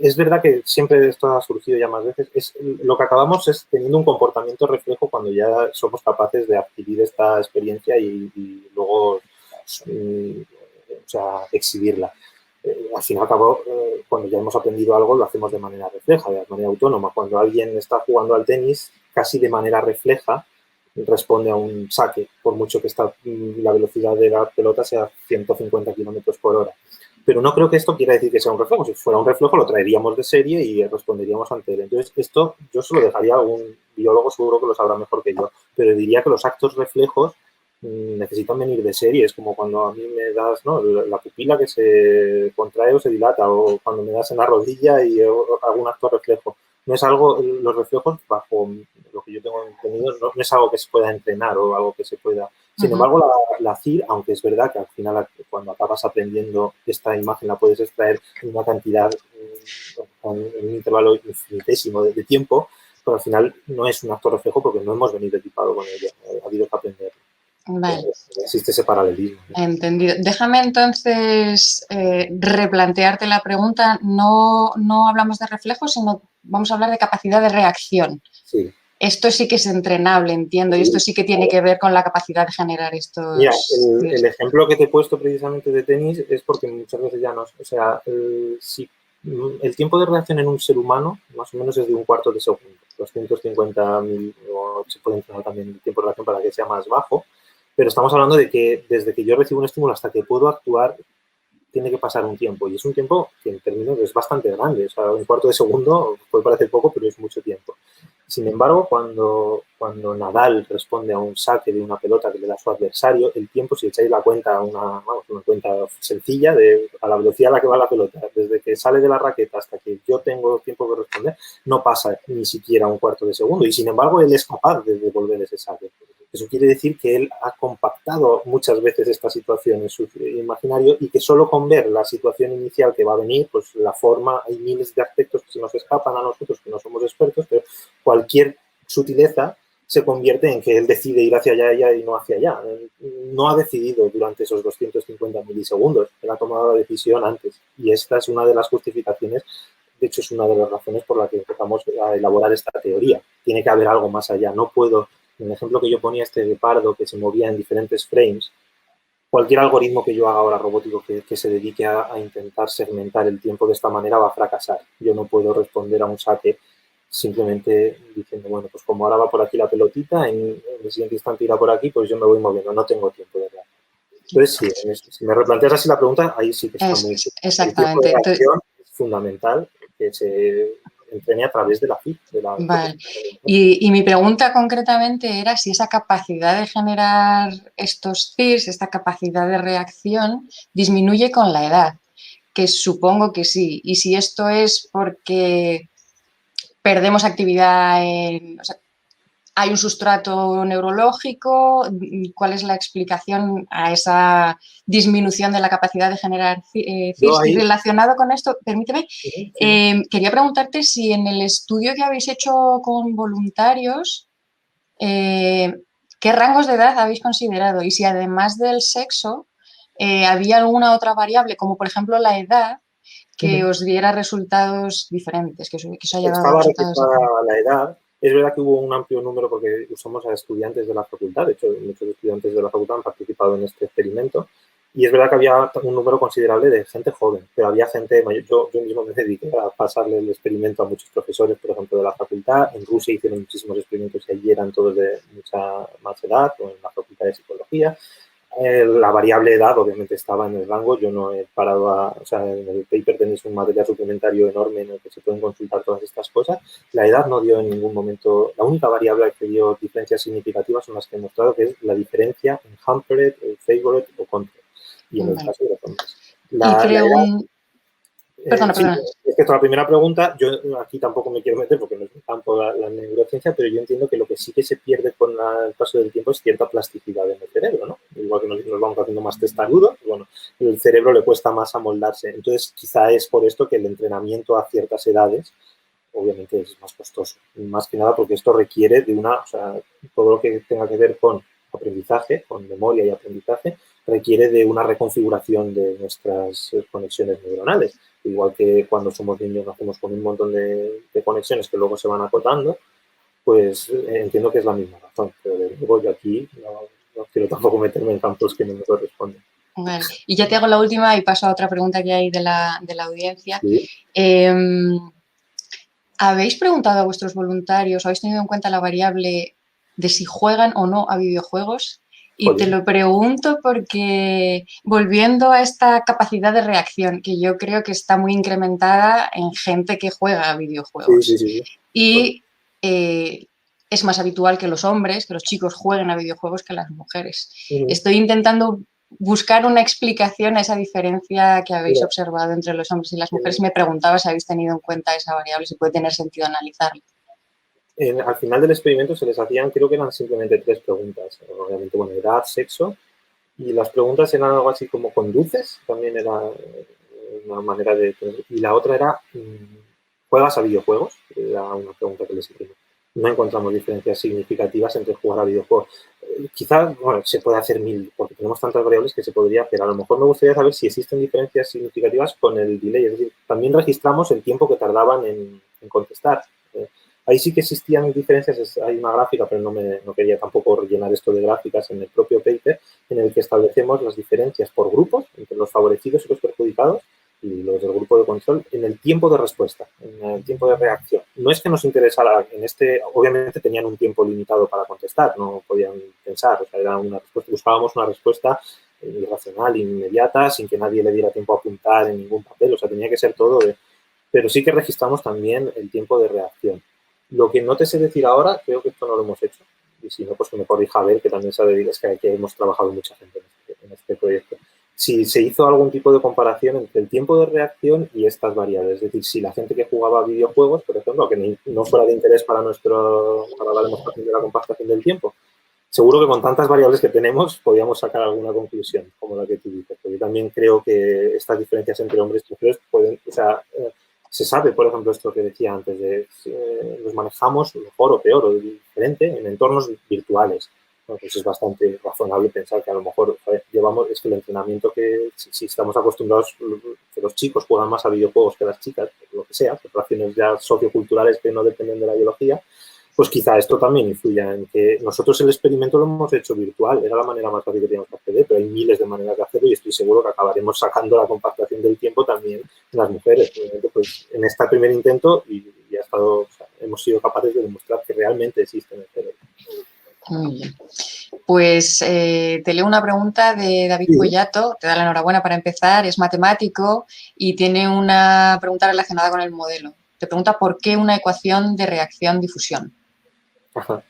Speaker 3: Es verdad que siempre esto ha surgido ya más veces, lo que acabamos es teniendo un comportamiento reflejo cuando ya somos capaces de adquirir esta experiencia y luego o sea, exhibirla. Al fin y al cabo, cuando ya hemos aprendido algo, lo hacemos de manera refleja, de manera autónoma. Cuando alguien está jugando al tenis, casi de manera refleja, responde a un saque, por mucho que la velocidad de la pelota sea 150 kilómetros por hora. Pero no creo que esto quiera decir que sea un reflejo. Si fuera un reflejo, lo traeríamos de serie y responderíamos ante él. Entonces, esto yo se lo dejaría a algún biólogo, seguro que lo sabrá mejor que yo. Pero diría que los actos reflejos necesitan venir de serie. Es como cuando a mí me das, ¿no?, la pupila que se contrae o se dilata, o cuando me das en la rodilla y hago un acto reflejo. No es algo, los reflejos, bajo lo que yo tengo entendido, no es algo que se pueda entrenar o algo que se pueda. Sin embargo, la CIR, aunque es verdad que al final, cuando acabas aprendiendo esta imagen, la puedes extraer en una cantidad, en un intervalo infinitésimo de tiempo, pero al final no es un acto reflejo porque no hemos venido equipado con ello. Ha habido que aprenderlo.
Speaker 1: Vale.
Speaker 3: Existe ese paralelismo.
Speaker 1: Entendido. Déjame entonces replantearte la pregunta. No hablamos de reflejos, sino vamos a hablar de capacidad de reacción.
Speaker 3: Sí.
Speaker 1: Esto sí que es entrenable, entiendo, y esto sí que tiene que ver con la capacidad de generar estos...
Speaker 3: Mira, el ejemplo que te he puesto precisamente de tenis es porque muchas veces ya no... O sea, si el tiempo de reacción en un ser humano más o menos es de un cuarto de segundo. 250.000, o se puede entrenar también el tiempo de reacción para que sea más bajo. Pero estamos hablando de que desde que yo recibo un estímulo hasta que puedo actuar, tiene que pasar un tiempo, y es un tiempo que en términos es bastante grande. O sea, un cuarto de segundo puede parecer poco, pero es mucho tiempo. Sin embargo, cuando Nadal responde a un saque de una pelota que le da su adversario, el tiempo, si echáis la cuenta, una cuenta sencilla a la velocidad a la que va la pelota, desde que sale de la raqueta hasta que yo tengo tiempo que responder, no pasa ni siquiera un cuarto de segundo. Y sin embargo, él es capaz de devolver ese saque. Eso quiere decir que él ha compactado muchas veces esta situación en su imaginario, y que solo con ver la situación inicial que va a venir, pues la forma, hay miles de aspectos que se nos escapan a nosotros que no somos expertos, pero cualquier sutileza se convierte en que él decide ir hacia allá y no hacia allá. No ha decidido durante esos 250 milisegundos, él ha tomado la decisión antes, y esta es una de las justificaciones. De hecho, es una de las razones por las que empezamos a elaborar esta teoría. Tiene que haber algo más allá. No puedo, en el ejemplo que yo ponía, este guepardo que se movía en diferentes frames, cualquier algoritmo que yo haga ahora robótico que se dedique a intentar segmentar el tiempo de esta manera va a fracasar. Yo no puedo responder a un saque simplemente diciendo, bueno, pues como ahora va por aquí la pelotita, en el siguiente instante irá por aquí, pues yo me voy moviendo, no tengo tiempo de reacción. Entonces, sí, si me replanteas así la pregunta, ahí sí que está muy...
Speaker 1: Exactamente.
Speaker 3: El tiempo de reacción es fundamental, que se entrene a través de la FIT.
Speaker 1: Vale. Y mi pregunta concretamente era si esa capacidad de generar estos CIRs, esta capacidad de reacción, disminuye con la edad, que supongo que sí. Y si esto es porque perdemos actividad o sea, hay un sustrato neurológico, ¿cuál es la explicación a esa disminución de la capacidad de generar CIRs? Y relacionado con esto, permíteme, quería preguntarte si en el estudio que habéis hecho con voluntarios, ¿qué rangos de edad habéis considerado? Y si además del sexo, había alguna otra variable, como por ejemplo la edad, que os diera resultados diferentes, que os haya dado resultados
Speaker 3: diferentes. La edad. Es verdad que hubo un amplio número, porque usamos a estudiantes de la facultad, de hecho muchos estudiantes de la facultad han participado en este experimento, y es verdad que había un número considerable de gente joven, pero había gente mayor. Yo mismo me dediqué a pasarle el experimento a muchos profesores, por ejemplo, de la facultad. En Rusia hicieron muchísimos experimentos y allí eran todos de mucha más edad, o en la facultad de psicología. La variable edad obviamente estaba en el rango. Yo no he parado o sea, en el paper tenéis un material suplementario enorme en el que se pueden consultar todas estas cosas. La edad no dio en ningún momento, la única variable que dio diferencias significativas son las que he mostrado, que es la diferencia en hampered, favorite o contra. Y en el caso de los hombres. La edad,
Speaker 1: Perdona.
Speaker 3: Sí, respecto a la primera pregunta, yo aquí tampoco me quiero meter porque no es mi campo la neurociencia, pero yo entiendo que lo que sí que se pierde con el paso del tiempo es cierta plasticidad en el cerebro, ¿no? Igual que nos vamos haciendo más testarudos, bueno, el cerebro le cuesta más amoldarse. Entonces, quizá es por esto que el entrenamiento a ciertas edades obviamente es más costoso. Más que nada porque esto requiere de o sea, todo lo que tenga que ver con aprendizaje, con memoria y aprendizaje, requiere de una reconfiguración de nuestras conexiones neuronales. Igual que cuando somos niños nacemos con un montón de conexiones que luego se van acotando, pues entiendo que es la misma razón. Pero de nuevo yo aquí no quiero tampoco meterme en campos que no me corresponden.
Speaker 1: Vale. Y ya te hago la última y paso a otra pregunta que hay de la audiencia.
Speaker 3: Sí.
Speaker 1: ¿Habéis preguntado a vuestros voluntarios, habéis tenido en cuenta la variable de si juegan o no a videojuegos? Y
Speaker 3: Joder.
Speaker 1: Te lo pregunto porque, volviendo a esta capacidad de reacción, que yo creo que está muy incrementada en gente que juega a videojuegos.
Speaker 3: Sí.
Speaker 1: Y es más habitual que los hombres, que los chicos jueguen a videojuegos que las mujeres. Estoy intentando buscar una explicación a esa diferencia que habéis observado entre los hombres y las mujeres. Me preguntaba si habéis tenido en cuenta esa variable, si puede tener sentido analizarla.
Speaker 3: Al final del experimento se les hacían, creo que eran simplemente 3 preguntas. Obviamente, bueno, edad, sexo, y las preguntas eran algo así como ¿conduces? También era una manera de... Y la otra era ¿juegas a videojuegos? Era una pregunta que les hicimos. No encontramos diferencias significativas entre jugar a videojuegos. Quizás, bueno, se puede hacer 1000, porque tenemos tantas variables que se podría hacer. A lo mejor me gustaría saber si existen diferencias significativas con el delay. Es decir, también registramos el tiempo que tardaban en contestar. Ahí sí que existían diferencias, hay una gráfica, pero no quería tampoco rellenar esto de gráficas en el propio paper, en el que establecemos las diferencias por grupos, entre los favorecidos y los perjudicados, y los del grupo de control, en el tiempo de respuesta, en el tiempo de reacción. No es que nos interesara, obviamente tenían un tiempo limitado para contestar, no podían pensar, o sea, era una respuesta, buscábamos una respuesta irracional, inmediata, sin que nadie le diera tiempo a apuntar en ningún papel. O sea, tenía que ser todo pero sí que registramos también el tiempo de reacción. Lo que no te sé decir ahora, creo que esto no lo hemos hecho. Y si no, pues que me corrija a ver, que también sabe, es que aquí hemos trabajado mucha gente en este proyecto. Si se hizo algún tipo de comparación entre el tiempo de reacción y estas variables. Es decir, si la gente que jugaba a videojuegos, por ejemplo, que no fuera de interés para la demostración de la compactación del tiempo, seguro que con tantas variables que tenemos podíamos sacar alguna conclusión, como la que tú dices. Porque yo también creo que estas diferencias entre hombres y mujeres pueden, o sea, se sabe, por ejemplo, esto que decía antes, de nos manejamos mejor o peor o diferente en entornos virtuales. Bueno, pues es bastante razonable pensar que a lo mejor llevamos, es que el entrenamiento que si estamos acostumbrados, que los chicos juegan más a videojuegos que las chicas, lo que sea, por razones ya socioculturales que no dependen de la biología, pues quizá esto también influya en que nosotros el experimento lo hemos hecho virtual, era la manera más fácil que teníamos que acceder, pero hay miles de maneras de hacerlo y estoy seguro que acabaremos sacando la compactación del tiempo también en las mujeres. Obviamente, pues en este primer intento y ha estado, o sea, hemos sido capaces de demostrar que realmente existe en el cerebro.
Speaker 1: Muy bien. Pues te leo una pregunta de David Pollato, te da la enhorabuena para empezar, es matemático y tiene una pregunta relacionada con el modelo. Te pregunta por qué una ecuación de reacción-difusión.
Speaker 3: Ajá.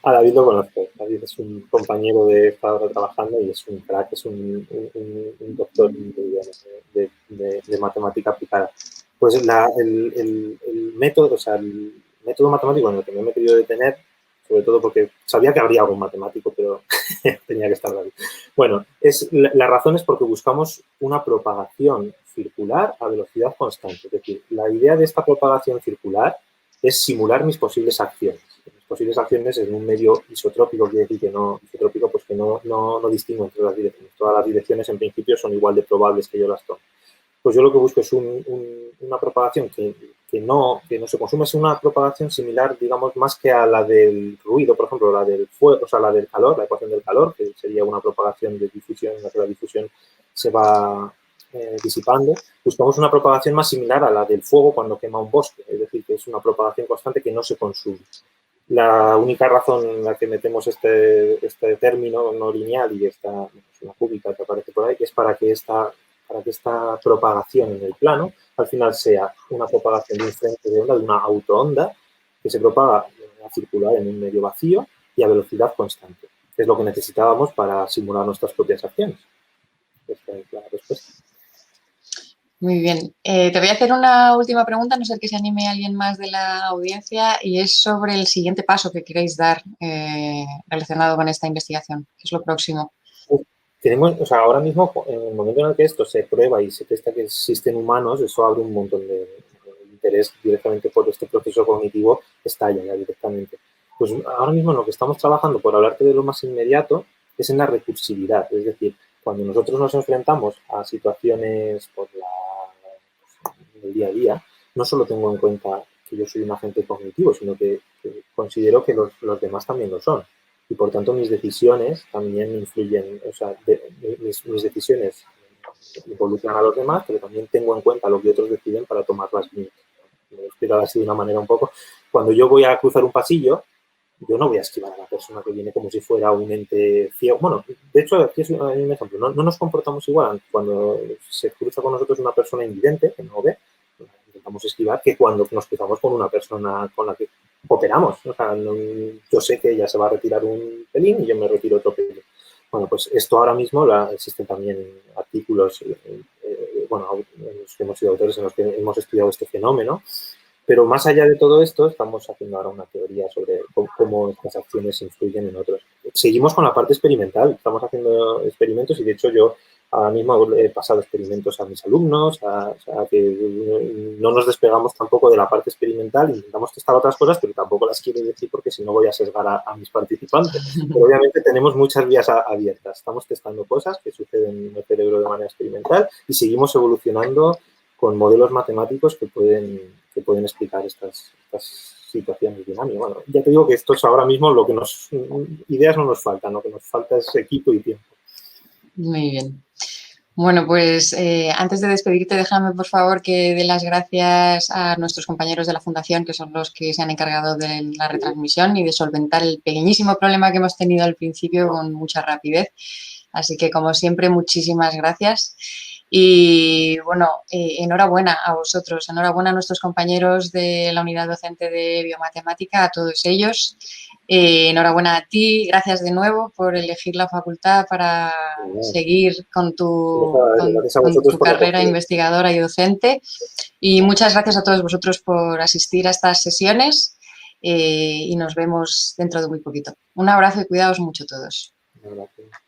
Speaker 3: A David lo conozco. David es un compañero de esta hora trabajando y es un crack, es un doctor de matemática aplicada. Pues el método, o sea, el método matemático en el que me he querido detener, sobre todo porque sabía que habría algún matemático, pero tenía que estar David. Bueno, la razón es porque buscamos una propagación circular a velocidad constante. Es decir, la idea de esta propagación circular es simular mis posibles acciones. Mis posibles acciones en un medio isotrópico, quiere decir que no, isotrópico, pues que no distingo entre las direcciones. Todas las direcciones en principio son igual de probables que yo las tome. Pues yo lo que busco es una propagación que no se consume, es una propagación similar, digamos, más que a la del ruido, por ejemplo, la del fuego, o sea, la del calor, la ecuación del calor, que sería una propagación de difusión en la que la difusión se va disipando. Buscamos una propagación más similar a la del fuego cuando quema un bosque, es decir, que es una propagación constante que no se consume. La única razón en la que metemos este término no lineal y una cúbica que aparece por ahí es para que esta propagación en el plano al final sea una propagación de un frente de onda, de una autoonda que se propaga a circular en un medio vacío y a velocidad constante. Es lo que necesitábamos para simular nuestras propias acciones. Esta es la respuesta.
Speaker 1: Muy bien. Te voy a hacer una última pregunta, a no ser que se anime alguien más de la audiencia, y es sobre el siguiente paso que queréis dar relacionado con esta investigación. ¿Qué es lo próximo?
Speaker 3: O sea, ahora mismo, en el momento en el que esto se prueba y se testa que existen humanos, eso abre un montón de interés directamente por este proceso cognitivo, estalla ya directamente. Pues ahora mismo en lo que estamos trabajando, por hablarte de lo más inmediato, es en la recursividad. Es decir, cuando nosotros nos enfrentamos a situaciones del día a día, no solo tengo en cuenta que yo soy un agente cognitivo, sino que considero que los demás también lo son. Y por tanto mis decisiones también influyen, o sea, mis decisiones involucran a los demás, pero también tengo en cuenta lo que otros deciden para tomar las mías. Me lo explico así de una manera un poco. Cuando yo voy a cruzar un pasillo, yo no voy a esquivar a la persona que viene como si fuera un ente ciego. Bueno, de hecho, aquí es un ejemplo. No nos comportamos igual cuando se cruza con nosotros una persona invidente, que no ve, intentamos esquivar, que cuando nos cruzamos con una persona con la que cooperamos. O sea, yo sé que ella se va a retirar un pelín y yo me retiro otro pelín. Bueno, pues esto ahora mismo existen también artículos, bueno, en los que hemos sido autores, en los que hemos estudiado este fenómeno. Pero más allá de todo esto, estamos haciendo ahora una teoría sobre cómo estas acciones influyen en otros. Seguimos con la parte experimental, estamos haciendo experimentos y de hecho yo ahora mismo he pasado experimentos a mis alumnos, o sea, que no nos despegamos tampoco de la parte experimental, intentamos testar otras cosas, pero tampoco las quiero decir porque si no voy a sesgar a mis participantes. Pero obviamente tenemos muchas vías abiertas, estamos testando cosas que suceden en el cerebro de manera experimental y seguimos evolucionando con modelos matemáticos que pueden explicar estas situaciones dinámicas. Bueno, ya te digo que esto es ahora mismo lo que ideas no nos faltan, lo que nos falta es equipo y tiempo.
Speaker 1: Muy bien. Bueno, pues antes de despedirte, déjame por favor que dé las gracias a nuestros compañeros de la Fundación, que son los que se han encargado de la retransmisión y de solventar el pequeñísimo problema que hemos tenido al principio con mucha rapidez. Así que, como siempre, muchísimas gracias. Y bueno, enhorabuena a vosotros, enhorabuena a nuestros compañeros de la unidad docente de biomatemática, a todos ellos. Enhorabuena a ti, gracias de nuevo por elegir la facultad para seguir con tu carrera investigadora y docente. Y muchas gracias a todos vosotros por asistir a estas sesiones y nos vemos dentro de muy poquito. Un abrazo y cuidaos mucho todos.
Speaker 3: Gracias.